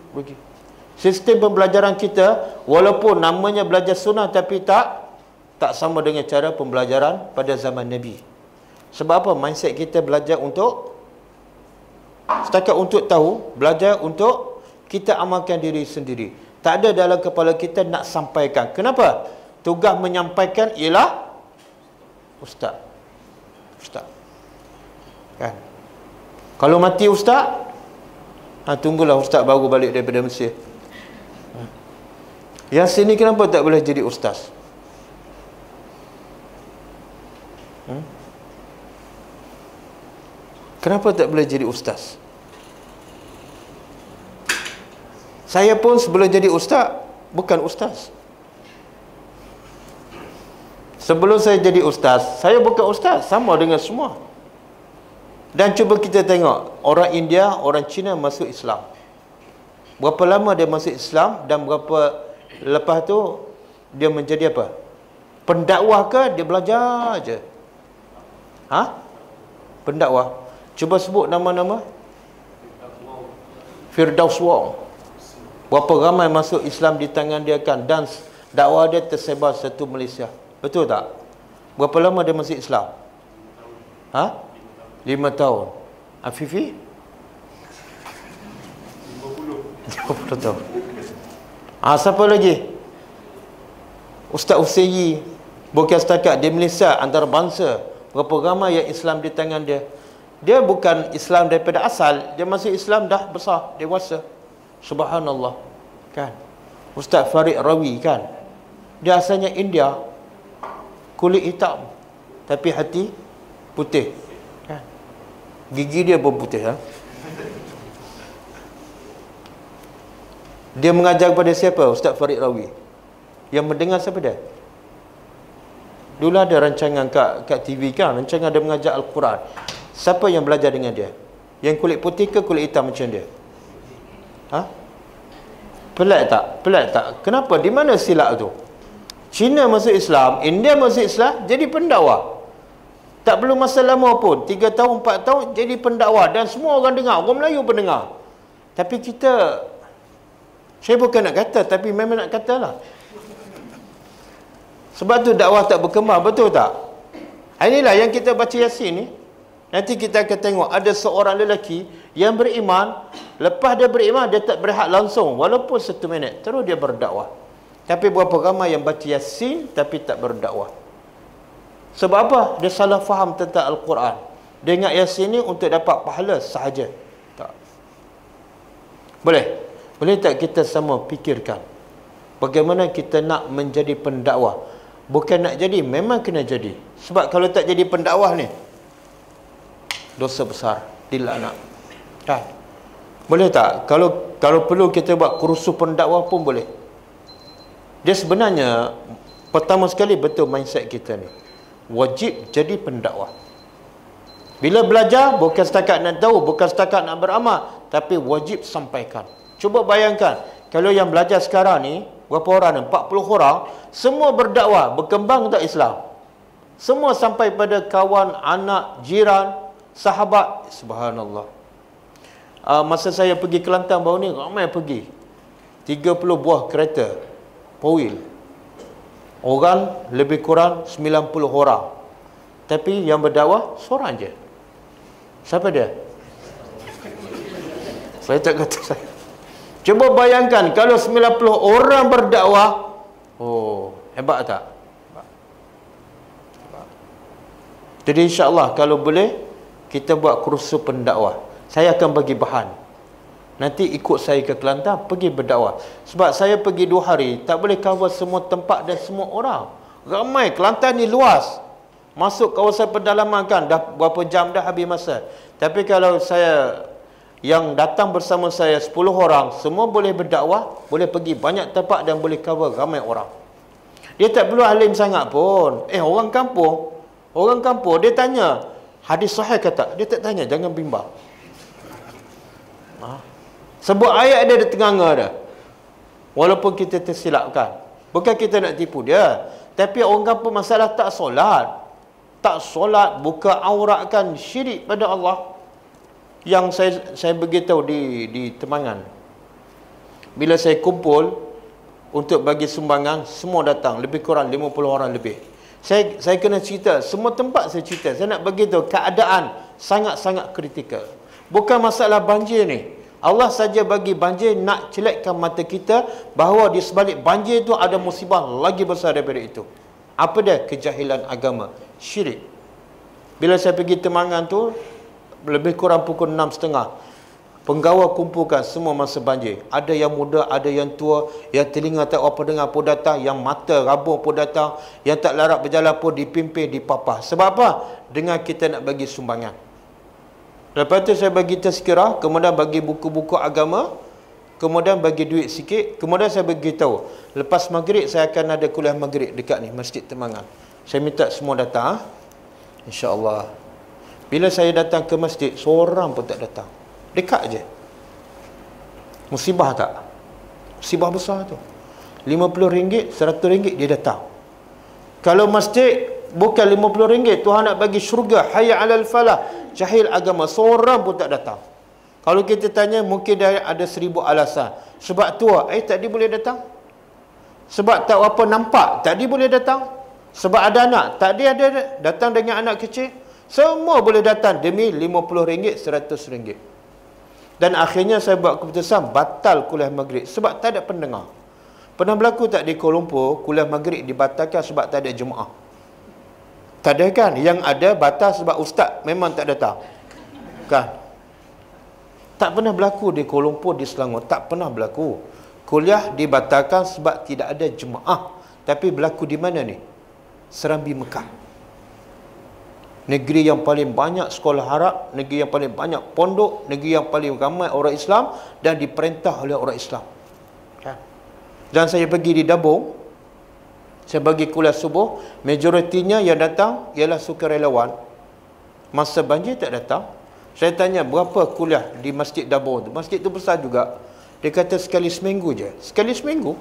Sistem pembelajaran kita, walaupun namanya belajar sunnah, tapi tak sama dengan cara pembelajaran pada zaman Nabi. Sebab apa? Mindset kita belajar untuk setakat untuk tahu, belajar untuk kita amalkan diri sendiri. Tak ada dalam kepala kita nak sampaikan. Kenapa? Tugas menyampaikan ialah ustaz. Kan? Kalau mati ustaz, tunggulah ustaz baru balik daripada Mesir. Yang sini kenapa tak boleh jadi ustaz? Kenapa tak boleh jadi ustaz? Saya pun sebelum jadi ustaz, bukan ustaz. Sebelum saya jadi ustaz, saya bukan ustaz, sama dengan semua. Dan cuba kita tengok, orang India, orang Cina masuk Islam. Berapa lama dia masuk Islam dan berapa lepas tu dia menjadi apa? Pendakwah ke? Dia belajar aja. Pendakwah. Cuba sebut nama-nama. Firdaus Wong. Berapa ramai masuk Islam di tangan dia kan, dan dakwah dia tersebar satu Malaysia. Betul tak? Berapa lama dia masuk Islam? 5 tahun. Afifi? 50 tahun. Siapa lagi? Ustaz Usaiyi. Bukan setakat di Malaysia, antarabangsa. Berapa ramai yang Islam di tangan dia. Dia bukan Islam daripada asal, dia masuk Islam dah besar, dewasa. Subhanallah. Kan? Ustaz Farid Rawi kan? Dia asalnya India. Kulit hitam, tapi hati putih. Kan? Gigi dia pun putih. Dia mengajar kepada siapa? Ustaz Farid Rawi. Yang mendengar siapa dia? Dulu ada rancangan kat TV kan, rancangan dia mengajar Al-Quran. Siapa yang belajar dengan dia? Yang kulit putih ke kulit hitam macam dia? Pelik tak? Kenapa? Di mana silap tu? Cina masuk Islam, India masuk Islam, jadi pendakwah. Tak perlu masa lama pun, 3 tahun, 4 tahun, jadi pendakwah. Dan semua orang dengar, orang Melayu pun dengar. Tapi kita, saya bukan nak kata, tapi memang nak katalah. Sebab tu dakwah tak berkembang, betul tak? Inilah yang kita baca Yasin ni. Nanti kita akan tengok ada seorang lelaki yang beriman. Lepas dia beriman, dia tak berehat langsung, walaupun 1 minit, terus dia berdakwah. Tapi berapa ramai yang baca Yasin tapi tak berdakwah? Sebab apa? Dia salah faham tentang Al-Quran. Dia ingat Yasin ni untuk dapat pahala sahaja. Tak. Boleh tak kita sama fikirkan bagaimana kita nak menjadi pendakwah? Bukan nak jadi, memang kena jadi. Sebab kalau tak jadi pendakwah ni, dosa besar, dilaknat. Kan? Boleh tak? Kalau perlu kita buat kursus pendakwah pun boleh. Dia sebenarnya pertama sekali betul mindset kita ni. Wajib jadi pendakwah. Bila belajar, bukan setakat nak tahu, bukan setakat nak beramal, tapi wajib sampaikan. Cuba bayangkan, kalau yang belajar sekarang ni, berapa orang ni? 40 orang, semua berdakwah, berkembang tak Islam? Semua sampai pada kawan, anak, jiran, sahabat. Subhanallah. Masa saya pergi Kelantan baru ni, ramai pergi. 30 buah kereta 4 wheel Orang lebih kurang 90 orang. Tapi yang berdakwah seorang je. Siapa dia? Saya tak kata saya. Cuba bayangkan kalau 90 orang berdakwah. Oh, hebat tak? Jadi insya-Allah kalau boleh kita buat kursus pendakwah. Saya akan bagi bahan. Nanti ikut saya ke Kelantan pergi berdakwah. Sebab saya pergi 2 hari tak boleh cover semua tempat dan semua orang. Ramai, Kelantan ni luas. Masuk kawasan pedalaman kan dah berapa jam dah habis masa. Tapi kalau saya yang datang bersama saya 10 orang, semua boleh berdakwah, boleh pergi banyak tempat dan boleh cover ramai orang. Dia tak perlu alim sangat pun. Orang kampung dia tanya hadis sahih ke tak? Dia tak tanya, jangan bimbang. Sebut ayat dia ternganga dah. Walaupun kita tersilapkan. Bukan kita nak tipu dia. Tapi orang kampung masalah tak solat. Tak solat, buka auratkan, syirik pada Allah. Yang saya beritahu di Temangan. Bila saya kumpul untuk bagi sumbangan, semua datang, lebih kurang 50 orang lebih. Saya kena cerita, semua tempat saya cerita. Saya nak beritahu keadaan sangat-sangat kritikal. Bukan masalah banjir ni. Allah saja bagi banjir nak celakkan mata kita bahawa di sebalik banjir itu ada musibah lagi besar daripada itu. Apa dia? Kejahilan agama, syirik. Bila saya pergi Temangan tu lebih kurang pukul 6.30, penggawa kumpulkan semua masa banjir. Ada yang muda, ada yang tua, yang telinga tak apa dengar pun datang, yang mata rabung pun datang, yang tak larat berjalan pun dipimpin, dipapah. Sebab apa? Dengan kita nak bagi sumbangan. Lepas tu saya bagi tazkirah, kemudian bagi buku-buku agama, kemudian bagi duit sikit, kemudian saya beritahu, lepas maghrib saya akan ada kuliah maghrib dekat ni, Masjid Temangan. Saya minta semua datang, insya-Allah. Bila saya datang ke masjid, seorang pun tak datang. Dekat je. Musibah tak? Musibah besar tu. RM50, RM100 dia datang. Kalau masjid bukan RM50, Tuhan nak bagi syurga, hayya 'alal falah, jahil agama, seorang pun tak datang. Kalau kita tanya, mungkin dia ada 1000 alasan. Sebab tua, tadi boleh datang. Sebab tak apa nampak, tadi boleh datang. Sebab ada anak, tadi ada datang dengan anak kecil. Semua boleh datang demi RM50, RM100. Dan akhirnya saya buat keputusan batal kuliah maghrib sebab tak ada pendengar. Pernah berlaku tak di Kuala Lumpur kuliah maghrib dibatalkan sebab tak ada jemaah? Tak ada kan? Yang ada batal sebab ustaz memang tak datang. Kan? Tak pernah berlaku di Kuala Lumpur, di Selangor. Tak pernah berlaku. Kuliah dibatalkan sebab tidak ada jemaah. Tapi berlaku di mana ni? Serambi Mekah. Negeri yang paling banyak sekolah Arab, negeri yang paling banyak pondok, negeri yang paling ramai orang Islam dan diperintah oleh orang Islam. Dan saya pergi di Dabung, saya bagi kuliah subuh, majoritinya yang datang ialah sukarelawan. Masa banjir tak datang. Saya tanya berapa kuliah di Masjid Dabung tu. Masjid tu besar juga. Dia kata sekali seminggu je. Sekali seminggu.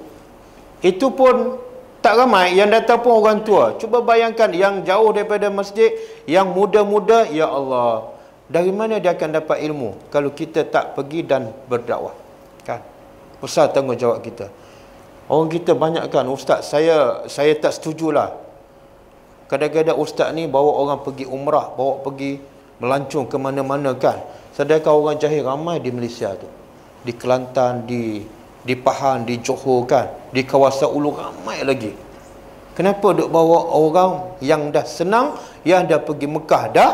Itu pun tak ramai, yang datang pun orang tua. Cuba bayangkan yang jauh daripada masjid, yang muda-muda, ya Allah. Dari mana dia akan dapat ilmu kalau kita tak pergi dan berdakwah? Kan? Besar tanggungjawab kita. Orang kita banyak kan, ustaz, saya tak setujulah. Kadang-kadang ustaz ni bawa orang pergi umrah, bawa pergi melancong ke mana-mana kan. Sedangkan orang jahil ramai di Malaysia tu. Di Kelantan, di Pahang, di Johor kan, di kawasan Ulu ramai lagi. Kenapa duk bawa orang yang dah senang, yang dah pergi Mekah dah,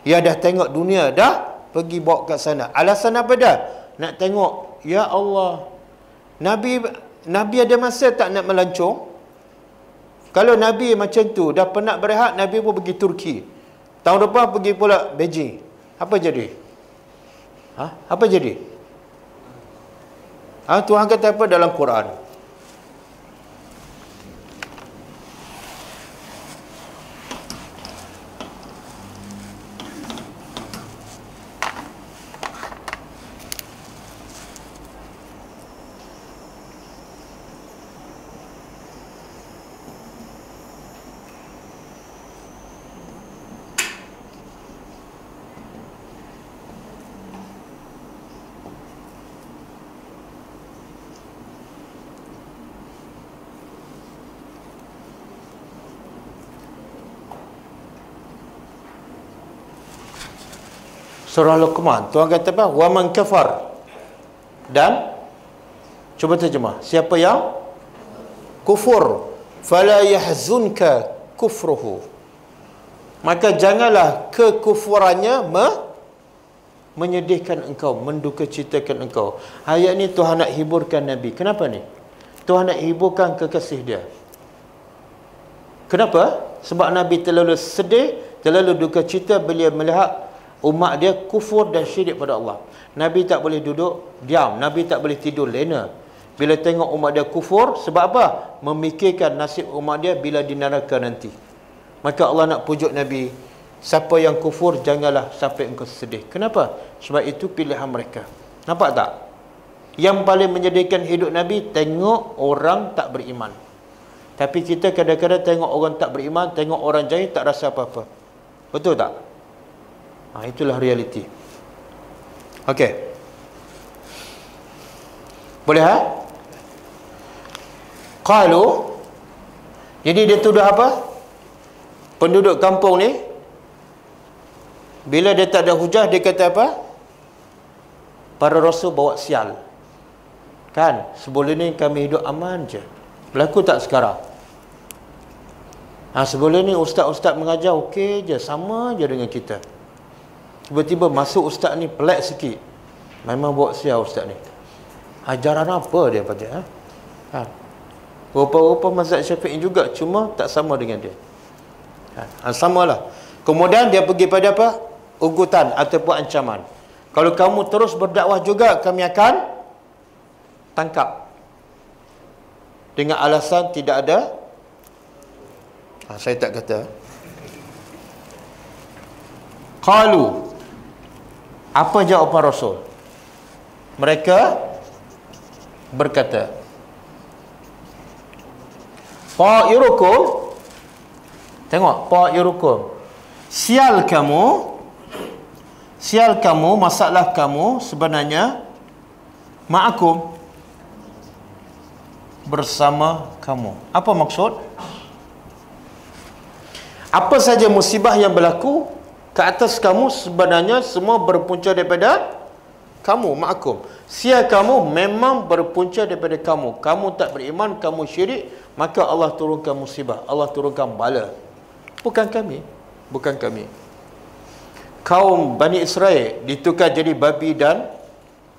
yang dah tengok dunia dah, pergi bawa kat sana? Alasan apa dah? Nak tengok, ya Allah, Nabi ada masa tak nak melancong? Kalau Nabi macam tu, dah penat berehat, Nabi pun pergi Turki. Tahun depan pergi pula Beijing. Apa jadi? Apa jadi? Tuhan kata apa dalam Quran? Surah Luqman, Tuhan kata apa? Wa man kafar. Dan cuba terjemah, siapa yang kufur, fala yahzunka kufruhu, maka janganlah kekufurannya menyedihkan engkau, mendukacitakan engkau. Ayat ni Tuhan nak hiburkan Nabi. Kenapa ni? Tuhan nak hiburkan kekasih dia. Kenapa? Sebab Nabi terlalu sedih, terlalu duka cita bila melihat umat dia kufur dan syirik pada Allah. Nabi tak boleh duduk diam, Nabi tak boleh tidur lena bila tengok umat dia kufur. Sebab apa? Memikirkan nasib umat dia bila di neraka nanti. Maka Allah nak pujuk Nabi, siapa yang kufur janganlah sampai engkau sedih. Kenapa? Sebab itu pilihan mereka. Nampak tak? Yang paling menyedihkan hidup Nabi, tengok orang tak beriman. Tapi kita kadang-kadang tengok orang tak beriman, tengok orang jahil, tak rasa apa-apa. Betul tak? Itulah realiti. Okey. Boleh Qalu, jadi dia tuduh apa? Penduduk kampung ni, bila dia tak ada hujah, dia kata apa? Para rasul bawa sial. Kan? Sebelum ni kami hidup aman je. Berlaku tak sekarang? Sebelum ni ustaz-ustaz mengajar okey je, sama je dengan kita. Tiba-tiba masuk ustaz ni pelik sikit, memang bawa sial ustaz ni. Ajaran apa dia pada? Rupa-rupa mazhab Syafi'i juga, cuma tak sama dengan dia. Samalah. Kemudian dia pergi pada apa? Ugutan ataupun ancaman. Kalau kamu terus berdakwah juga, kami akan tangkap. Dengan alasan tidak ada. Saya tak kata. Qalu, apa jawapan Rasul? Mereka berkata, Ta'irukum, tengok, ta'irukum, sial kamu, masalah kamu sebenarnya ma'akum, bersama kamu. Apa maksud? Apa saja musibah yang berlaku ke atas kamu sebenarnya semua berpunca daripada kamu, ma'akum. Sial kamu memang berpunca daripada kamu. Kamu tak beriman, kamu syirik, maka Allah turunkan musibah, Allah turunkan bala. Bukan kami. Bukan kami. Kaum Bani Israel ditukar jadi babi dan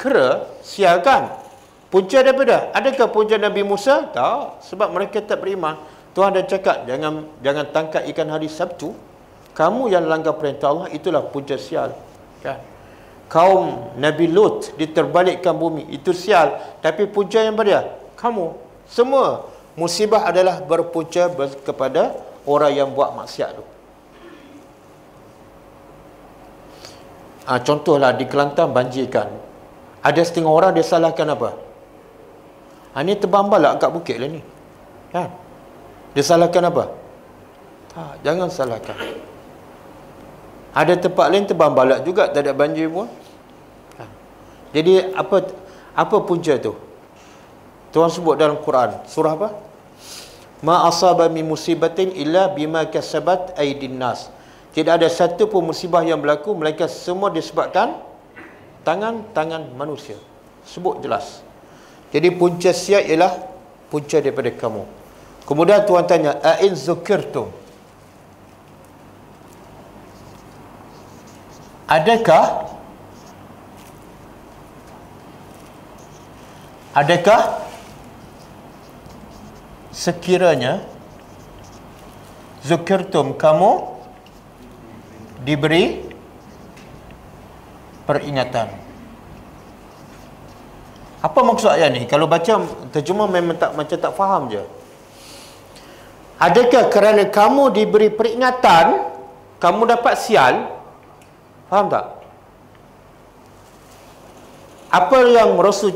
kera, sial kan? Punca daripada, adakah punca Nabi Musa? Tak, sebab mereka tak beriman. Tuhan dah cakap, jangan tangkap ikan hari Sabtu. Kamu yang langgar perintah Allah, itulah punca sial. Kan? Kaum Nabi Lut diterbalikkan bumi, itu sial. Tapi punca yang pada kamu. Semua musibah adalah berpunca kepada orang yang buat maksiat tu. Contohlah di Kelantan banjir kan. Ada setengah orang dia salahkan apa? Ni tebang balak kat bukit lah ni. Kan? Dia salahkan apa? Tak, jangan salahkan. Ada tempat lain tebang balak juga, tak ada banjir pun. Jadi apa punca tu? Tuhan sebut dalam Quran, surah apa? Ma asaba min musibatin illa bima kasabat aydin nas. Tidak ada satu pun musibah yang berlaku melainkan semua disebabkan tangan-tangan manusia. Sebut jelas. Jadi punca sial ialah punca daripada kamu. Kemudian Tuhan tanya, a'in zukirtum, adakah sekiranya zukirtum, kamu diberi peringatan. Apa maksud ayat ni? Kalau baca terjemah memang macam tak faham je. Adakah kerana kamu diberi peringatan, kamu dapat sial? Faham tak? Apa yang Rasul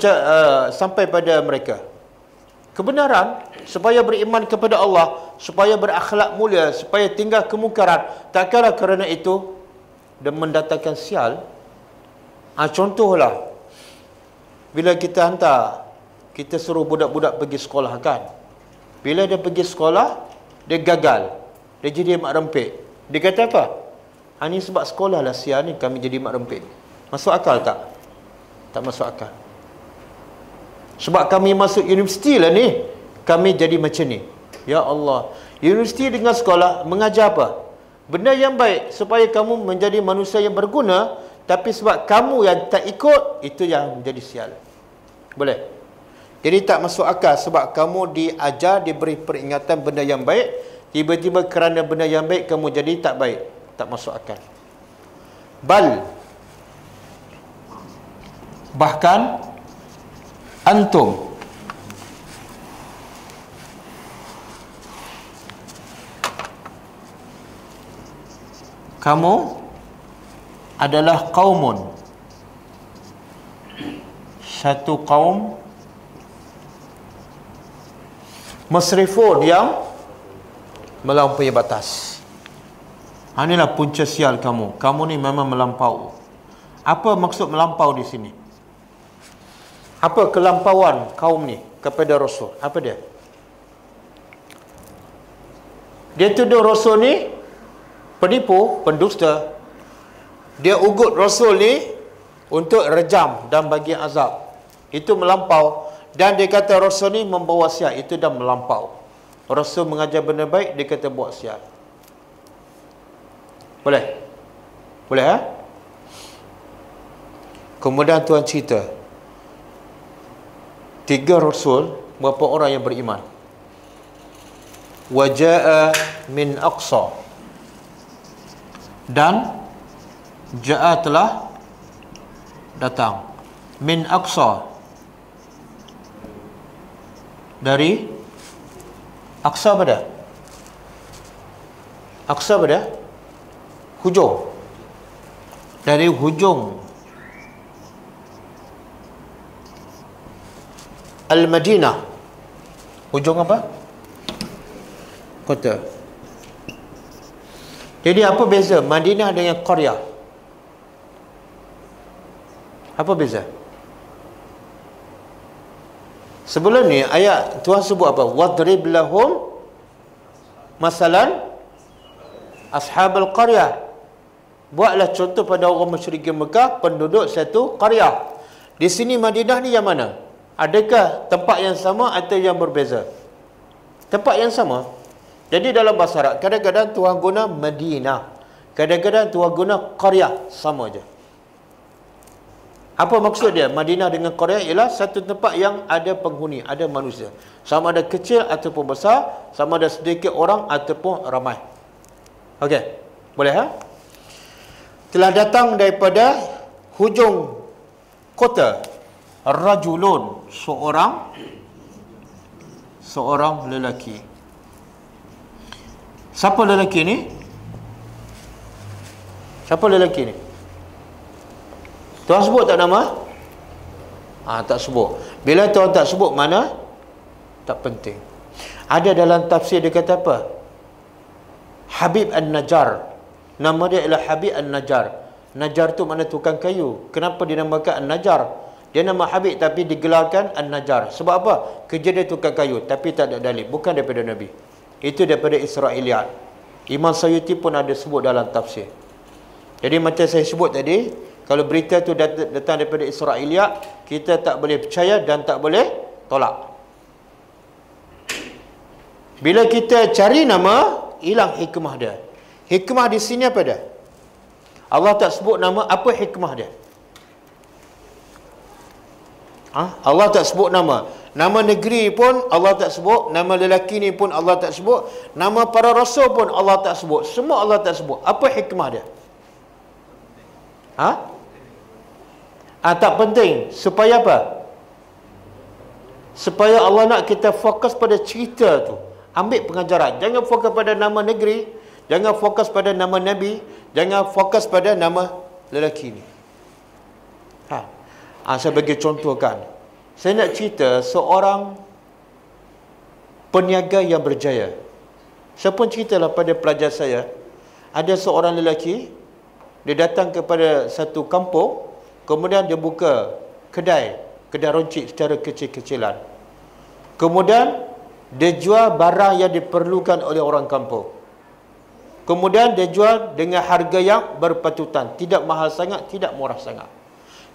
sampai pada mereka? Kebenaran, supaya beriman kepada Allah, supaya berakhlak mulia, supaya tinggal kemungkaran. Takkanlah kerana itu dan mendatangkan sial. Contohlah, bila kita hantar, kita suruh budak-budak pergi sekolah kan. Bila dia pergi sekolah, dia gagal, dia jadi mak rempit. Dia kata apa? Ini sebab sekolah lah sial ni kami jadi mak rempit. Masuk akal tak? Tak masuk akal. Sebab kami masuk universiti lah ni, kami jadi macam ni. Ya Allah, universiti dengan sekolah mengajar apa? Benda yang baik supaya kamu menjadi manusia yang berguna, tapi sebab kamu yang tak ikut, itu yang menjadi sial. Boleh? Jadi tak masuk akal sebab kamu diajar, diberi peringatan benda yang baik, tiba-tiba kerana benda yang baik kamu jadi tak baik. Tak masuk akal. Bahkan antum kamu adalah qaumun, satu kaum musrifun yang melampaui batas. Inilah punca sial kamu. Kamu ni memang melampau. Apa maksud melampau di sini? Apa kelampauan kaum ni kepada Rasul? Apa dia? Dia tuduh Rasul ni penipu, pendusta. Dia ugut Rasul ni untuk rejam dan bagi azab. Itu melampau. Dan dia kata Rasul ni membawa sial. Itu dah melampau. Rasul mengajar benda baik, dia kata buat sial. Boleh? Boleh, ha? Kemudian Tuhan cerita 3 Rasul, berapa orang yang beriman. Waja'a min aqsa, dan ja'a telah datang, min aqsa, dari aqsa pada aqsa pada hujung, dari hujung Al-Madinah. Hujung apa? Kota. Jadi apa beza Madinah dengan Qaryah? Apa beza? Sebelum ni ayat Tuhan sebut apa? Wadrib lahum masalan ashabal qaryah. Buatlah contoh pada orang musyrikin Mekah, penduduk satu qaryah. Di sini Madinah ni yang mana? Adakah tempat yang sama atau yang berbeza? Tempat yang sama. Jadi dalam bahasa Arab, kadang-kadang Tuhan guna Madinah, kadang-kadang Tuhan guna qaryah, sama je. Apa maksud dia? Madinah dengan Qaryah ialah satu tempat yang ada penghuni, ada manusia. Sama ada kecil ataupun besar, sama ada sedikit orang ataupun ramai. Okey. Boleh, ha? Telah datang daripada hujung kota rajulun, seorang lelaki. Siapa lelaki ni? Siapa lelaki ni? Tuhan sebut tak nama? Tak sebut. Bila Tuhan tak sebut, mana? Tak penting. Ada dalam tafsir dia kata apa? Habib An-Najjar. Nama dia ialah Habib An-Najjar. Najjar tu makna tukang kayu. Kenapa dinamakan An-Najjar? Dia nama Habib tapi digelarkan An-Najjar. Sebab apa? Kerja dia tukang kayu tapi tak ada dalil. Bukan daripada Nabi. Itu daripada Israiliyat. Imam Sayyuti pun ada sebut dalam tafsir. Jadi macam saya sebut tadi, kalau berita tu datang daripada Israiliyat, kita tak boleh percaya dan tak boleh tolak. Bila kita cari nama, hilang hikmah dia. Hikmah di sini apa dia? Allah tak sebut nama, apa hikmah dia? Allah tak sebut nama. Nama negeri pun Allah tak sebut. Nama lelaki ni pun Allah tak sebut. Nama para rasul pun Allah tak sebut. Semua Allah tak sebut. Apa hikmah dia? Tak penting. Supaya apa? Supaya Allah nak kita fokus pada cerita tu. Ambil pengajaran. Jangan fokus pada nama negeri. Jangan fokus pada nama Nabi. Jangan fokus pada nama lelaki ni. Saya bagi contoh kan. Saya nak cerita seorang peniaga yang berjaya. Saya pun ceritalah pada pelajar saya. Ada seorang lelaki, dia datang kepada satu kampung, kemudian dia buka kedai runcit secara kecil-kecilan. Kemudian dia jual barang yang diperlukan oleh orang kampung. kemudian dia jual dengan harga yang berpatutan, tidak mahal sangat, tidak murah sangat.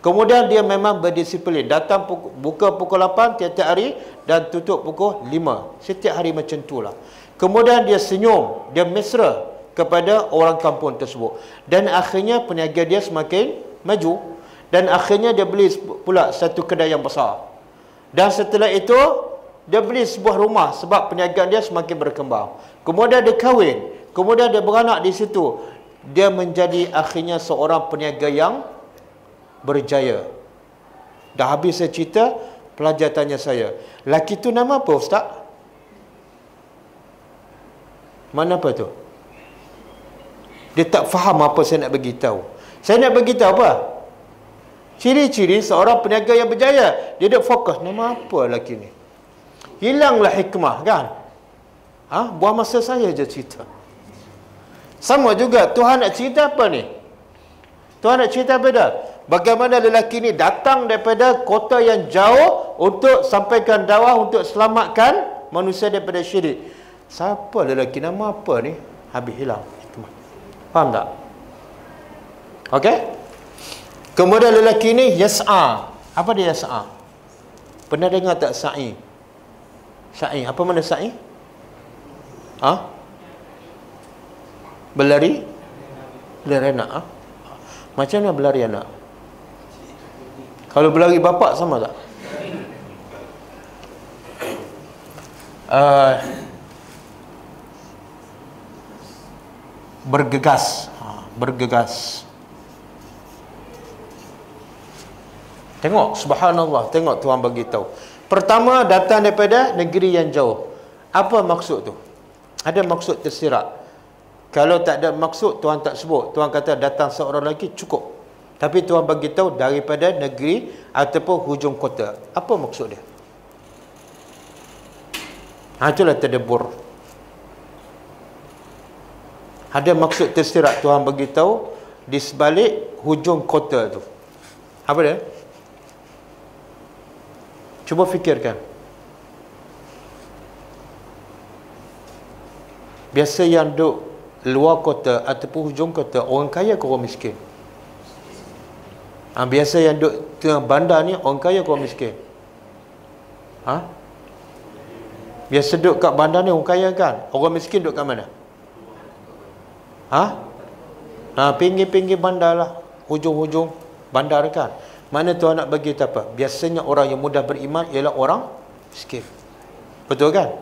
Kemudian dia memang berdisiplin, datang buka pukul 8 tiap-tiap hari dan tutup pukul 5 setiap hari, macam itulah. Kemudian dia senyum, dia mesra kepada orang kampung tersebut, dan akhirnya peniaga dia semakin maju, dan akhirnya dia beli pula satu kedai yang besar, dan setelah itu dia beli sebuah rumah sebab perniagaan dia semakin berkembang. Kemudian dia kahwin, kemudian dia beranak di situ, dia menjadi akhirnya seorang peniaga yang berjaya. Dah habis saya cerita, pelajar tanya saya, laki tu nama apa ustaz? Mana apa tu? Dia tak faham apa saya nak bagi tahu. Saya nak bagi tahu apa? Ciri-ciri seorang peniaga yang berjaya. Dia tak fokus, nama apa laki ni? Hilanglah hikmah kan? Buang masa saya je cerita. Sama juga, Tuhan nak cerita apa ni? Tuhan nak cerita apa dah? Bagaimana lelaki ni datang daripada kota yang jauh untuk sampaikan dakwah, untuk selamatkan manusia daripada syirik. Siapa lelaki, nama apa ni? Habis hilang hikmah. Faham tak? Okey? Kemudian lelaki ni yas'a. Apa dia yas'a? Pernah dengar tak sa'i? Sa'i, apa mana sa'i? Berlari? Berlari anak. Macam mana berlari anak? Kalau berlari bapak sama tak? Bergegas. Bergegas. Tengok, subhanallah, tengok Tuhan bagi tahu. Pertama, datang daripada negeri yang jauh. Apa maksud tu? Ada maksud tersirat. Kalau tak ada maksud, Tuhan tak sebut. Tuhan kata datang seorang lelaki cukup. Tapi Tuhan bagi tahu daripada negeri ataupun hujung kota. Apa maksud dia? Itulah tadabbur. Ada maksud tersirat, Tuhan bagi tahu di sebalik hujung kota tu. Apa dia? Cuba fikirkan. Biasa yang duduk luar kota ataupun hujung kota, orang kaya ke orang miskin? Biasa yang duduk tengah bandar ni, orang kaya ke orang miskin? Biasa duduk kat bandar ni orang kaya kan? Orang miskin duduk kat mana? Pinggir-pinggir bandar lah, hujung-hujung bandar kan? Mana Tuhan nak bagi apa? Biasanya orang yang mudah beriman ialah orang miskin. Betul kan?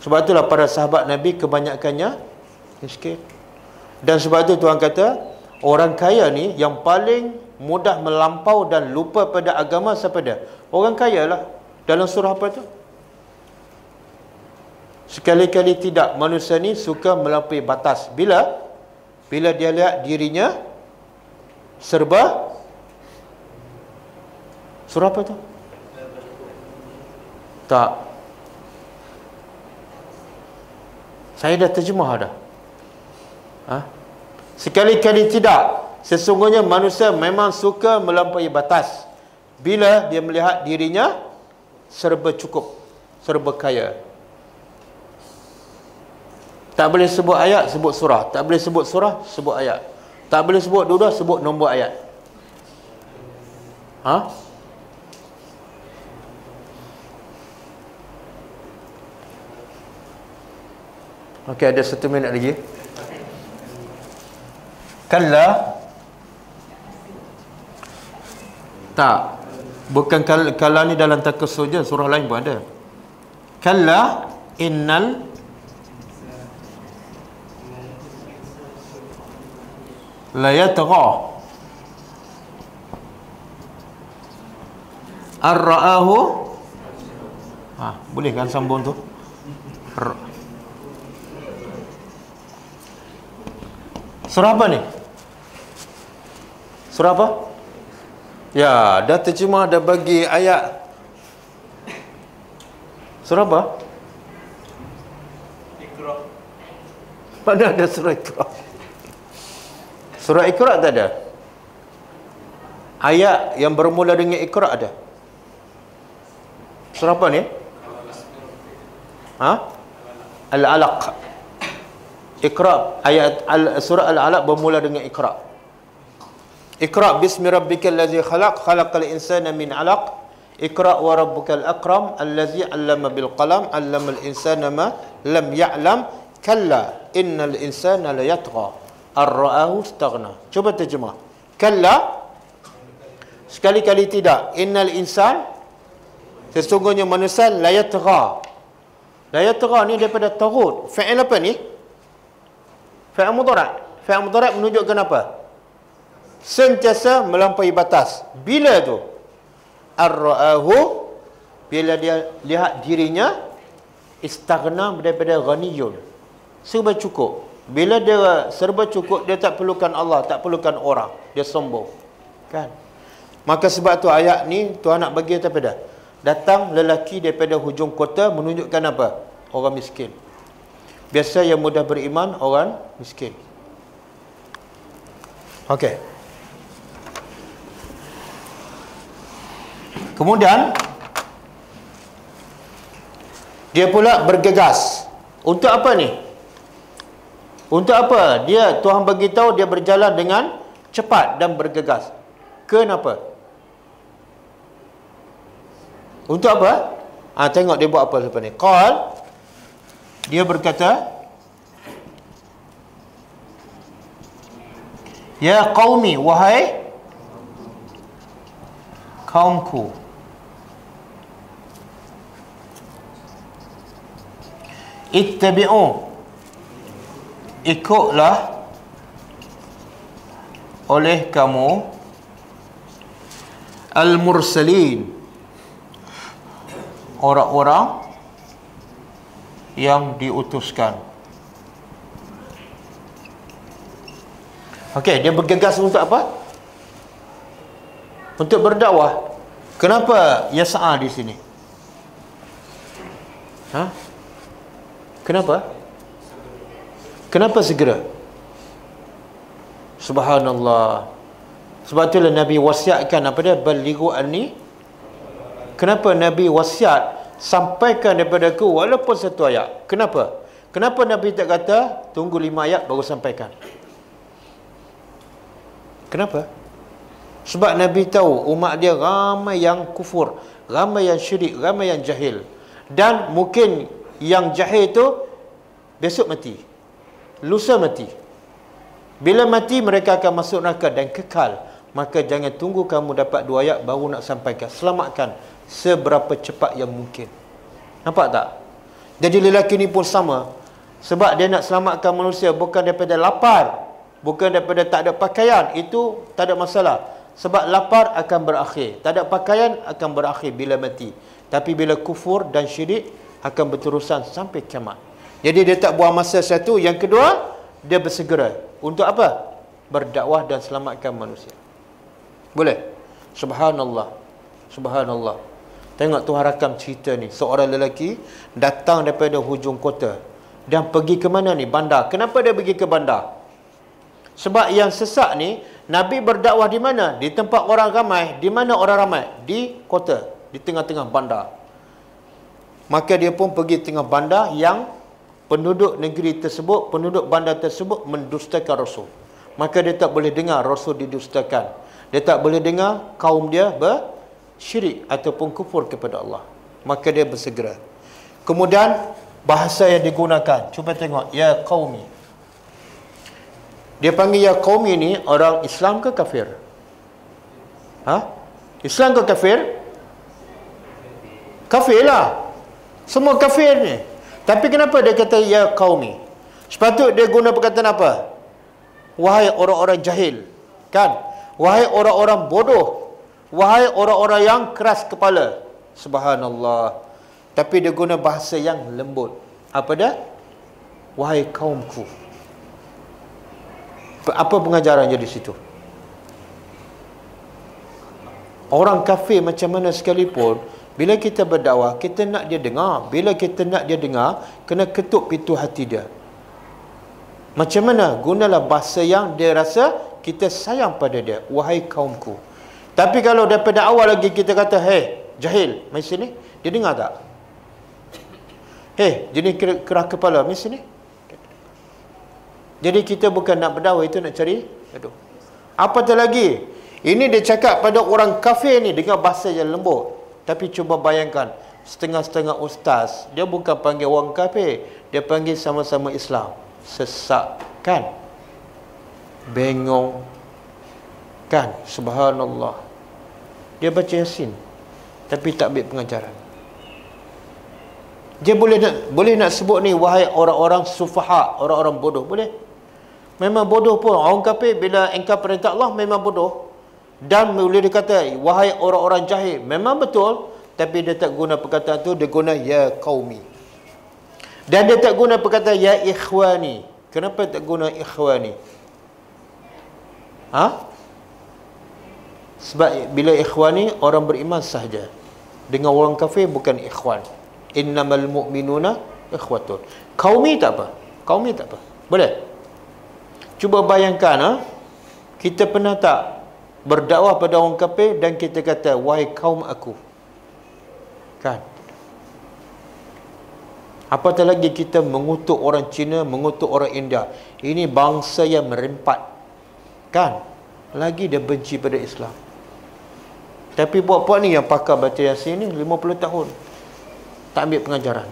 Sebab itulah para sahabat Nabi kebanyakannya miskin. Dan sebab itu Tuhan kata, orang kaya ni yang paling mudah melampau dan lupa pada agama siapa dia? Orang kaya lah. Dalam surah apa tu? Sekali-kali tidak, manusia ni suka melampaui batas. Bila dia lihat dirinya serba. Surah apa tu? Tak. Saya dah terjemah dah. Sekali-kali tidak. Sesungguhnya manusia memang suka melampaui batas bila dia melihat dirinya serba cukup, serba kaya. Tak boleh sebut ayat, sebut surah. Tak boleh sebut surah, sebut ayat. Tak boleh sebut dua-dua, sebut nombor ayat. Okey, ada 1 minit lagi. Kalla. Tak. Bukan kalla ni dalam Takasur je, surah lain pun ada. Kalla innal la yatgha ar-ra'ahu. Boleh kan sambung tu? Surah apa ni? Surah apa? Ya, dah terjemah, dah bagi ayat. Surah apa? Iqra. Mana ada surah Iqra? Surah Iqra tak ada. Ayat yang bermula dengan Iqra ada. Surah apa ni? Al-Alaq. Iqra, ayat surah Al-Alaq bermula dengan Iqra. Iqra bismi rabbikal ladzi khalaq, khalaqal insana min 'alaq. Iqra wa rabbukal akram allazi 'allama bil qalam, 'allamal insana ma lam ya'lam. Kalla innal insana la yatgha ar-ra'ahu istaghna. Cuba terjemah. Kalla, sekali-kali tidak. Innal insan, sesungguhnya manusia, la yatgha. La yatgha ni daripada taghut. Fa'il apa ni? Fa'il mudhari'. Fa'il mudhari' menunjukkan apa? Sentiasa melampaui batas. Bila tu? Ar-ra'ahu, bila dia lihat dirinya, istaghna daripada ghaniyun, serba cukup. Bila dia serba cukup, dia tak perlukan Allah, tak perlukan orang, dia sombong, kan? Maka sebab tu ayat ni Tuhan nak bagi apa dah? Datang lelaki daripada hujung kota, menunjukkan apa? Orang miskin. Biasa yang mudah beriman orang miskin. Okey. Kemudian dia pula bergegas. Untuk apa ni? Untuk apa? Tuhan bagi tahu dia berjalan dengan cepat dan bergegas. Kenapa? Untuk apa? Tengok dia buat apa lepas ni. Qal, dia berkata, ya qaumi, wahai kaumku, ittabi'u, ikutlah oleh kamu al-mursalin, orang-orang yang diutuskan. Okey, dia bergegas untuk apa? Untuk berdakwah. Kenapa yas'a di sini? Kenapa? Kenapa segera? Subhanallah. Sebab itulah Nabi wasiatkan apa dia? Balighu anni. Kenapa Nabi wasiat sampaikan daripada aku walaupun satu ayat? Kenapa? Kenapa Nabi tak kata tunggu 5 ayat baru sampaikan? Kenapa? Sebab Nabi tahu umat dia ramai yang kufur, ramai yang syirik, ramai yang jahil. Dan mungkin yang jahil itu besok mati, lusa mati. Bila mati mereka akan masuk neraka dan kekal. Maka jangan tunggu kamu dapat 2 ayat baru nak sampaikan. Selamatkan seberapa cepat yang mungkin. Nampak tak? Jadi lelaki ni pun sama. Sebab dia nak selamatkan manusia bukan daripada lapar, bukan daripada tak ada pakaian. Itu tak ada masalah. Sebab lapar akan berakhir, tak ada pakaian akan berakhir bila mati. Tapi bila kufur dan syirik akan berterusan sampai kiamat. Jadi dia tak buang masa satu. Yang kedua, dia bersegera. Untuk apa? Berdakwah dan selamatkan manusia. Boleh? Subhanallah. Subhanallah. Tengok Tuhan rakam cerita ni. Seorang lelaki datang daripada hujung kota dan pergi ke mana ni? Bandar. Kenapa dia pergi ke bandar? Sebab yang sesak ni, Nabi berdakwah di mana? Di tempat orang ramai. Di mana orang ramai? Di kota, di tengah-tengah bandar. Maka dia pun pergi tengah bandar yang penduduk negeri tersebut, penduduk bandar tersebut mendustakan Rasul. Maka dia tak boleh dengar Rasul didustakan. Dia tak boleh dengar kaum dia bersyirik ataupun kufur kepada Allah. Maka dia bersegera. Kemudian bahasa yang digunakan, cuba tengok, ya qaumi. Dia panggil ya qaumi ni orang Islam ke kafir? Islam ke kafir? Kafir lah. Semua kafir ni. Tapi kenapa dia kata ya qaumi? Sepatut dia guna perkataan apa? Wahai orang-orang jahil. Kan? Wahai orang-orang bodoh. Wahai orang-orang yang keras kepala. Subhanallah. Tapi dia guna bahasa yang lembut. Apa dia? Wahai kaumku. Apa pengajarannya di situ? Orang kafir macam mana sekalipun, bila kita berdakwah, kita nak dia dengar. Bila kita nak dia dengar, kena ketuk pintu hati dia. Macam mana? Gunalah bahasa yang dia rasa kita sayang pada dia. Wahai kaumku. Tapi kalau daripada awal lagi kita kata, hei, jahil, mari sini. Dia dengar tak? Hei, jenis kerah kepala, mari sini. Jadi kita bukan nak berdakwah, itu nak cari gaduh. Apatah lagi, ini dia cakap pada orang kafir ni dengan bahasa yang lembut. Tapi cuba bayangkan, setengah-setengah ustaz, dia bukan panggil orang kafir, dia panggil sama-sama Islam. Sesak kan? Bengong kan? Subhanallah. Dia baca Yasin tapi tak ambil pengajaran. Dia boleh nak sebut ni, wahai orang-orang sufaha, orang-orang bodoh, boleh. Memang bodoh pun orang kafir bila engkau perintah Allah memang bodoh. Dan boleh dikata wahai orang-orang jahil, memang betul, tapi dia tak guna perkataan tu, dia guna ya qaumi. Dan dia tak guna perkataan ya ikhwani. Kenapa tak guna ikhwani? Sebab bila ikhwani orang beriman sahaja. Dengan orang kafir bukan ikhwan. Innamal mu'minuna ikhwatun. Qaumi tak apa. Qaumi tak apa. Boleh? Cuba bayangkan, kita pernah tak berdakwah pada orang kafir dan kita kata wahai kaum aku. Kan? Apatah lagi kita mengutuk orang Cina, mengutuk orang India. Ini bangsa yang merempat. Kan? Lagi dia benci pada Islam. Tapi puak-puak ni yang pakar baca Yasin ni 50 tahun. Tak ambil pengajaran.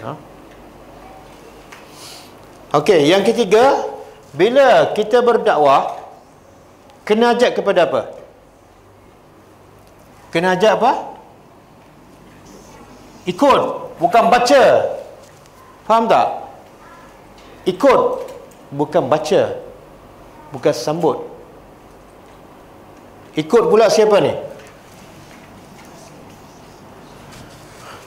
Okey, yang ketiga, bila kita berdakwah, kena ajak kepada apa? Kena ajak apa? Ikut, bukan baca. Faham tak? Ikut, bukan baca. Bukan sambut. Ikut pula siapa ni?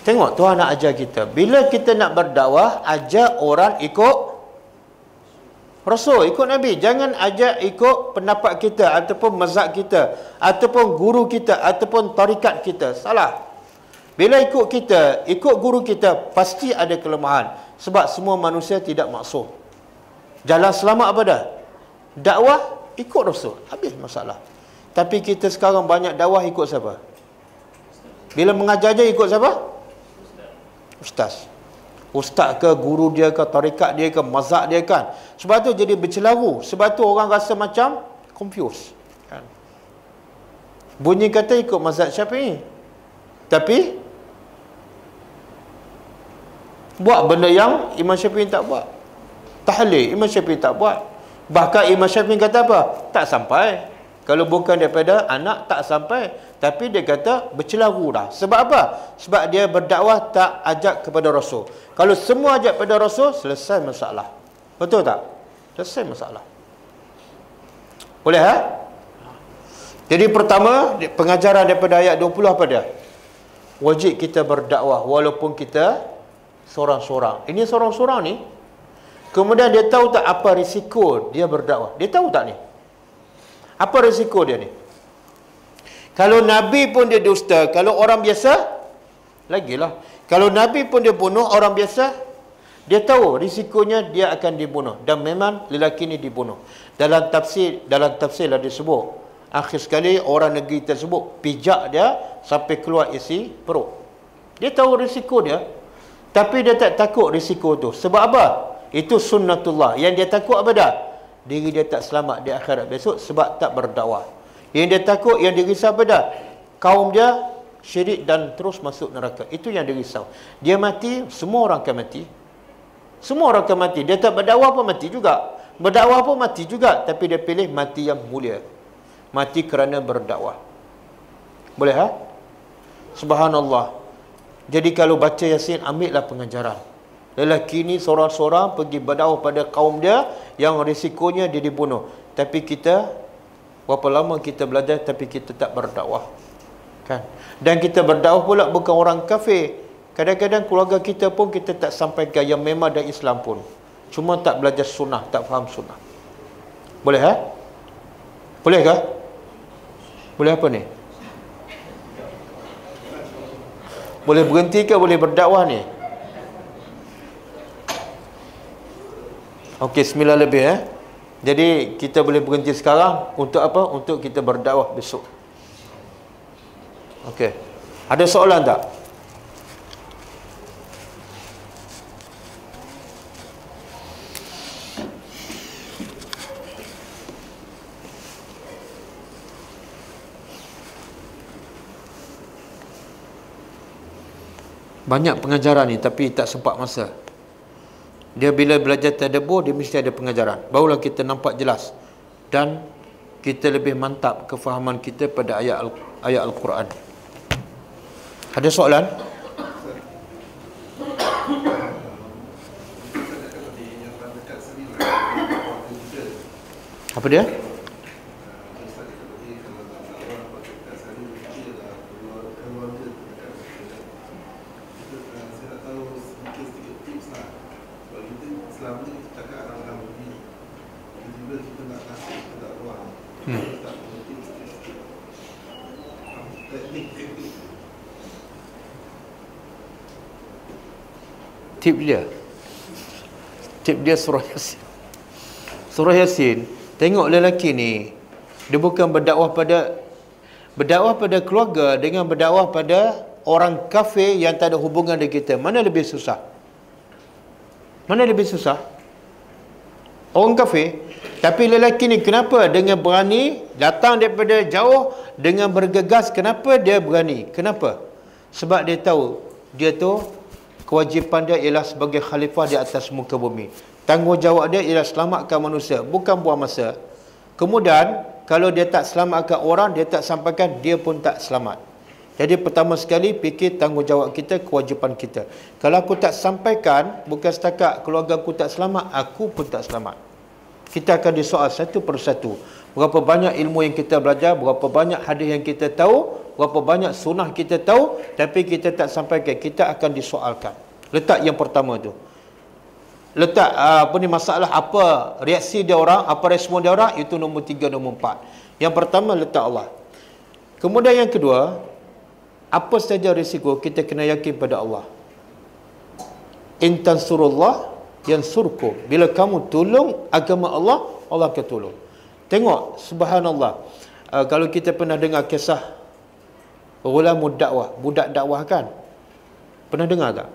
Tengok, Tuhan nak ajar kita. Bila kita nak berdakwah, ajak orang ikut Rasul, ikut Nabi. Jangan ajak ikut pendapat kita, ataupun mazhab kita, ataupun guru kita, ataupun tarikat kita. Salah. Bila ikut kita, ikut guru kita, pasti ada kelemahan. Sebab semua manusia tidak maksum. Jalan selamat apa dah? Dakwah, ikut Rasul. Habis masalah. Tapi kita sekarang banyak dakwah ikut siapa? Bila mengajar je ikut siapa? Ustaz. Ustaz ke, guru dia ke, tarikat dia ke, mazhab dia kan. Sebab tu jadi bercelaru. Sebab tu orang rasa macam confused. Kan? Bunyi kata ikut mazhab Syafi'i. Tapi buat benda yang Imam Syafi'i tak buat. Tahlil Imam Syafi'i tak buat. Bahkan Imam Syafi'i kata apa? Tak sampai. Kalau bukan daripada anak, tak sampai. Tapi dia kata bercelaru dah. Sebab apa? Sebab dia berdakwah tak ajak kepada Rasul. Kalau semua ajak kepada Rasul, selesai masalah. Betul tak? Selesai masalah. Boleh Jadi pertama, pengajaran daripada ayat 20 apa dia? Wajib kita berdakwah walaupun kita seorang-seorang. Ini seorang-seorang ni. Kemudian dia tahu tak apa risiko dia berdakwah? Dia tahu tak ni? Apa risiko dia ni? Kalau Nabi pun dia dusta, kalau orang biasa, lagilah. Kalau Nabi pun dia bunuh orang biasa, dia tahu risikonya dia akan dibunuh. Dan memang lelaki ni dibunuh. Dalam tafsir lah disebut, akhir sekali orang negeri tersebut pijak dia sampai keluar isi perut. Dia tahu risiko dia, tapi dia tak takut risiko tu. Sebab apa? Itu sunnatullah. Yang dia takut apa dah? Diri dia tak selamat di akhirat besok sebab tak berdakwah. Yang dia takut, yang dia risau apa dah? Kaum dia syirik dan terus masuk neraka. Itu yang dia risau. Dia mati, semua orang akan mati. Semua orang akan mati. Dia tak berdakwah pun mati juga. Berdakwah pun mati juga. Tapi dia pilih mati yang mulia. Mati kerana berdakwah. Boleh Subhanallah. Jadi kalau baca Yasin, ambillah pengajaran. Lelaki ni seorang-seorang pergi berdakwah pada kaum dia yang risikonya dia dibunuh. Tapi kita, berapa lama kita belajar tapi kita tak berdakwah. Kan? Dan kita berdakwah pula bukan orang kafir. Kadang-kadang keluarga kita pun kita tak sampaikan yang memang ada Islam pun. Cuma tak belajar sunnah, tak faham sunnah. Boleh Bolehkah? Boleh apa ni? Boleh berhenti ke boleh berdakwah ni? Okey, 9 lebih Jadi kita boleh berhenti sekarang. Untuk apa? Untuk kita berdakwah besok. Okey. Ada soalan tak? Banyak pengajaran ni tapi tak sempat masa. Dia bila belajar tadabbur, dia mesti ada pengajaran. Barulah kita nampak jelas dan kita lebih mantap kefahaman kita pada ayat Al-Quran. Ada soalan? Apa dia? Tip dia surah Yasin. Surah Yasin, tengok lelaki ni, dia bukan berdakwah pada keluarga dengan berdakwah pada orang kafir yang tak ada hubungan dengan kita. Mana lebih susah? Mana lebih susah? Orang kafir. Tapi lelaki ni kenapa dengan berani datang daripada jauh dengan bergegas? Kenapa dia berani? Kenapa? Sebab dia tahu dia tu kewajipan dia ialah sebagai khalifah di atas muka bumi. Tanggungjawab dia ialah selamatkan manusia, bukan buang masa. Kemudian kalau dia tak selamatkan orang, dia tak sampaikan, dia pun tak selamat. Jadi pertama sekali fikir tanggungjawab kita, kewajipan kita. Kalau aku tak sampaikan, bukan setakat keluarga aku tak selamat, aku pun tak selamat. Kita akan disoal satu persatu. Berapa banyak ilmu yang kita belajar, berapa banyak hadis yang kita tahu, berapa banyak sunnah kita tahu, tapi kita tak sampaikan, kita akan disoalkan. Letak yang pertama tu. Letak masalah apa reaksi dia orang, apa respon dia orang, itu nombor 3, nombor 4. Yang pertama letak Allah. Kemudian yang kedua, apa saja risiko, kita kena yakin pada Allah. In tansurullah yansurkum. Bila kamu tolong agama Allah, Allah akan tolong. Tengok, subhanallah. Kalau kita pernah dengar kisah Ghulamud dakwah, budak dakwah kan? Pernah dengar tak?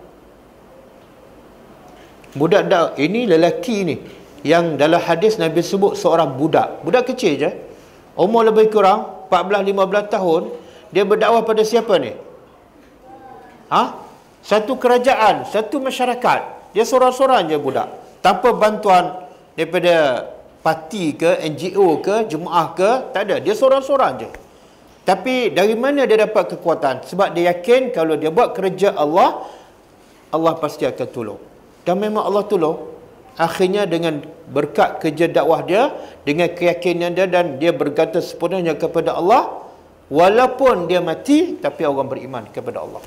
Budak dakwah ini, lelaki ni yang dalam hadis Nabi sebut seorang budak kecil je, umur lebih kurang 14-15 tahun, dia berdakwah pada siapa ni? Satu kerajaan, satu masyarakat. Dia seorang-seorang je budak, tanpa bantuan daripada parti ke, NGO ke, jemaah ke, tak ada. Dia seorang-seorang je. Tapi dari mana dia dapat kekuatan? Sebab dia yakin kalau dia buat kerja Allah, Allah pasti akan tolong. Dan memang Allah tolong. Akhirnya dengan berkat kerja dakwah dia, dengan keyakinan dia, dan dia bergantung sepenuhnya kepada Allah, walaupun dia mati, tapi orang beriman kepada Allah.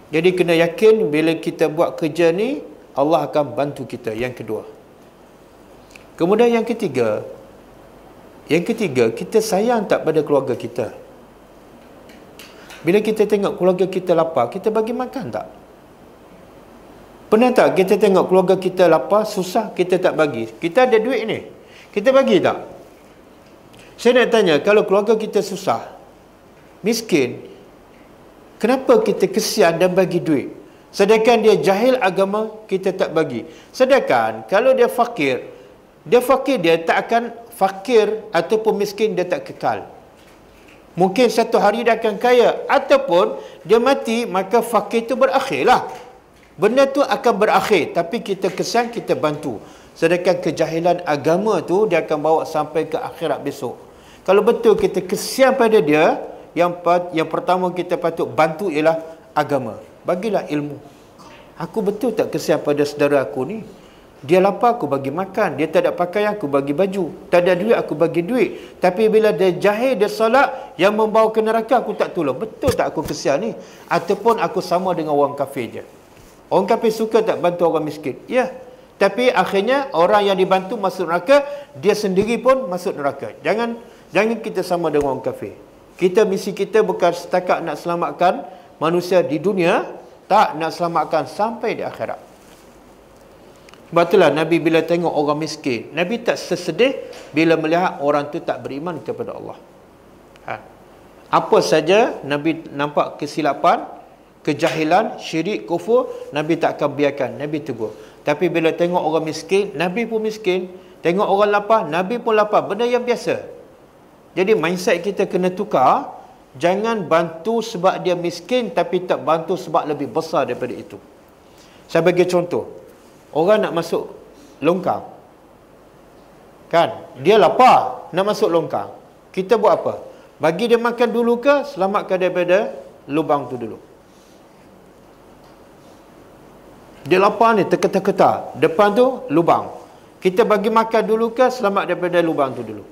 Jadi kena yakin bila kita buat kerja ni, Allah akan bantu kita. Yang kedua. Kemudian yang ketiga, kita sayang tak pada keluarga kita? Bila kita tengok keluarga kita lapar, kita bagi makan tak? Pernah tak kita tengok keluarga kita lapar, susah, kita tak bagi? Kita ada duit ni, kita bagi tak? Saya nak tanya, kalau keluarga kita susah, miskin, kenapa kita kesian dan bagi duit? Sedangkan dia jahil agama, kita tak bagi. Sedangkan kalau dia fakir, dia tak akan fakir ataupun miskin, dia tak kekal. Mungkin satu hari dia akan kaya, ataupun dia mati, maka fakir itu berakhirlah. Benda tu akan berakhir, tapi kita kesan, kita bantu. Sedangkan kejahilan agama tu, dia akan bawa sampai ke akhirat besok. Kalau betul kita kesian pada dia, yang pertama kita patut bantu ialah agama. Bagilah ilmu. Aku betul tak kesian pada saudara aku ni? Dia lapar, aku bagi makan. Dia tak ada pakaian, aku bagi baju. Tak ada duit, aku bagi duit. Tapi bila dia jahil, dia solat, yang membawa ke neraka, aku tak tolong. Betul tak aku kesian ni? Ataupun aku sama dengan orang kafir je. Orang kafir suka tak bantu orang miskin? Ya. Tapi akhirnya orang yang dibantu masuk neraka, dia sendiri pun masuk neraka. Jangan kita sama dengan orang kafir. Misi kita bukan setakat nak selamatkan manusia di dunia, tak, nak selamatkan sampai di akhirat. Sebab itulah Nabi bila tengok orang miskin, Nabi tak sesedih bila melihat orang tu tak beriman kepada Allah. Apa saja Nabi nampak kesilapan, kejahilan, syirik, kufur, Nabi tak akan biarkan, Nabi tegur. Tapi bila tengok orang miskin, Nabi pun miskin. Tengok orang lapar, Nabi pun lapar. Benda yang biasa. Jadi mindset kita kena tukar. Jangan bantu sebab dia miskin, tapi tak bantu sebab lebih besar daripada itu. Saya bagi contoh. Orang nak masuk longkang, kan? Dia lapar, nak masuk longkang. Kita buat apa? Bagi dia makan dulu ke, selamatkan daripada lubang tu dulu? Dia lapar ni, terketar-ketar. Depan tu, lubang. Kita bagi makan dulu ke, selamat daripada lubang tu dulu?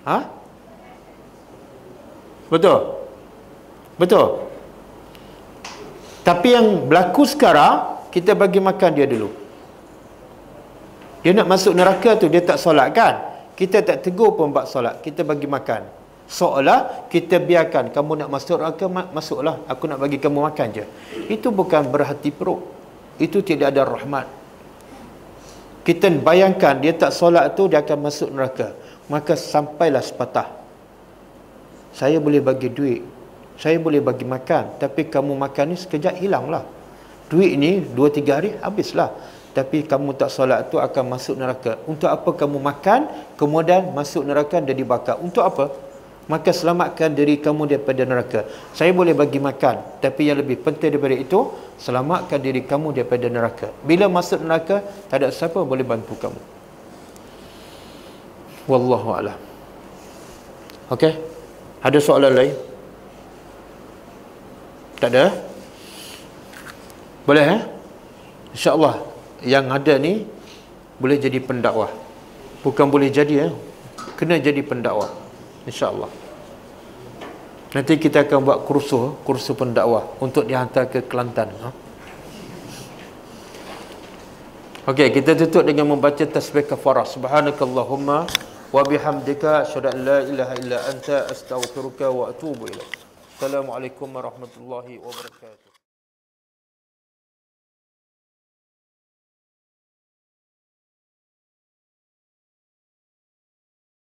Ha? Betul? Betul? Tapi yang berlaku sekarang, kita bagi makan dia dulu. Dia nak masuk neraka tu, dia tak solat kan? Kita tak tegur pun buat solat, kita bagi makan. Seolah kita biarkan, kamu nak masuk neraka, masuklah, aku nak bagi kamu makan je. Itu bukan berhati perut. Itu tidak ada rahmat. Kita bayangkan, dia tak solat tu, dia akan masuk neraka. Maka sampailah sepatah. Saya boleh bagi duit, saya boleh bagi makan, tapi kamu makan ni sekejap hilanglah. Duit ni 2-3 hari habislah. Tapi kamu tak solat tu akan masuk neraka. Untuk apa kamu makan, kemudian masuk neraka dan dibakar? Untuk apa? Maka selamatkan diri kamu daripada neraka. Saya boleh bagi makan, tapi yang lebih penting daripada itu, selamatkan diri kamu daripada neraka. Bila masuk neraka, tak ada siapa boleh bantu kamu. Wallahu a'lam. Okey? Ada soalan lain? Tak ada? Boleh InsyaAllah yang ada ni boleh jadi pendakwah. Bukan boleh jadi kena jadi pendakwah, InsyaAllah. Nanti kita akan buat kursus pendakwah untuk dihantar ke Kelantan. Okey, kita tutup dengan membaca tasbih kafarah. Subhanakallahumma wa bihamdika asyhadu an la ilaha illa anta astaghfiruka wa atubu ilaik. Assalamualaikum warahmatullahi wabarakatuh.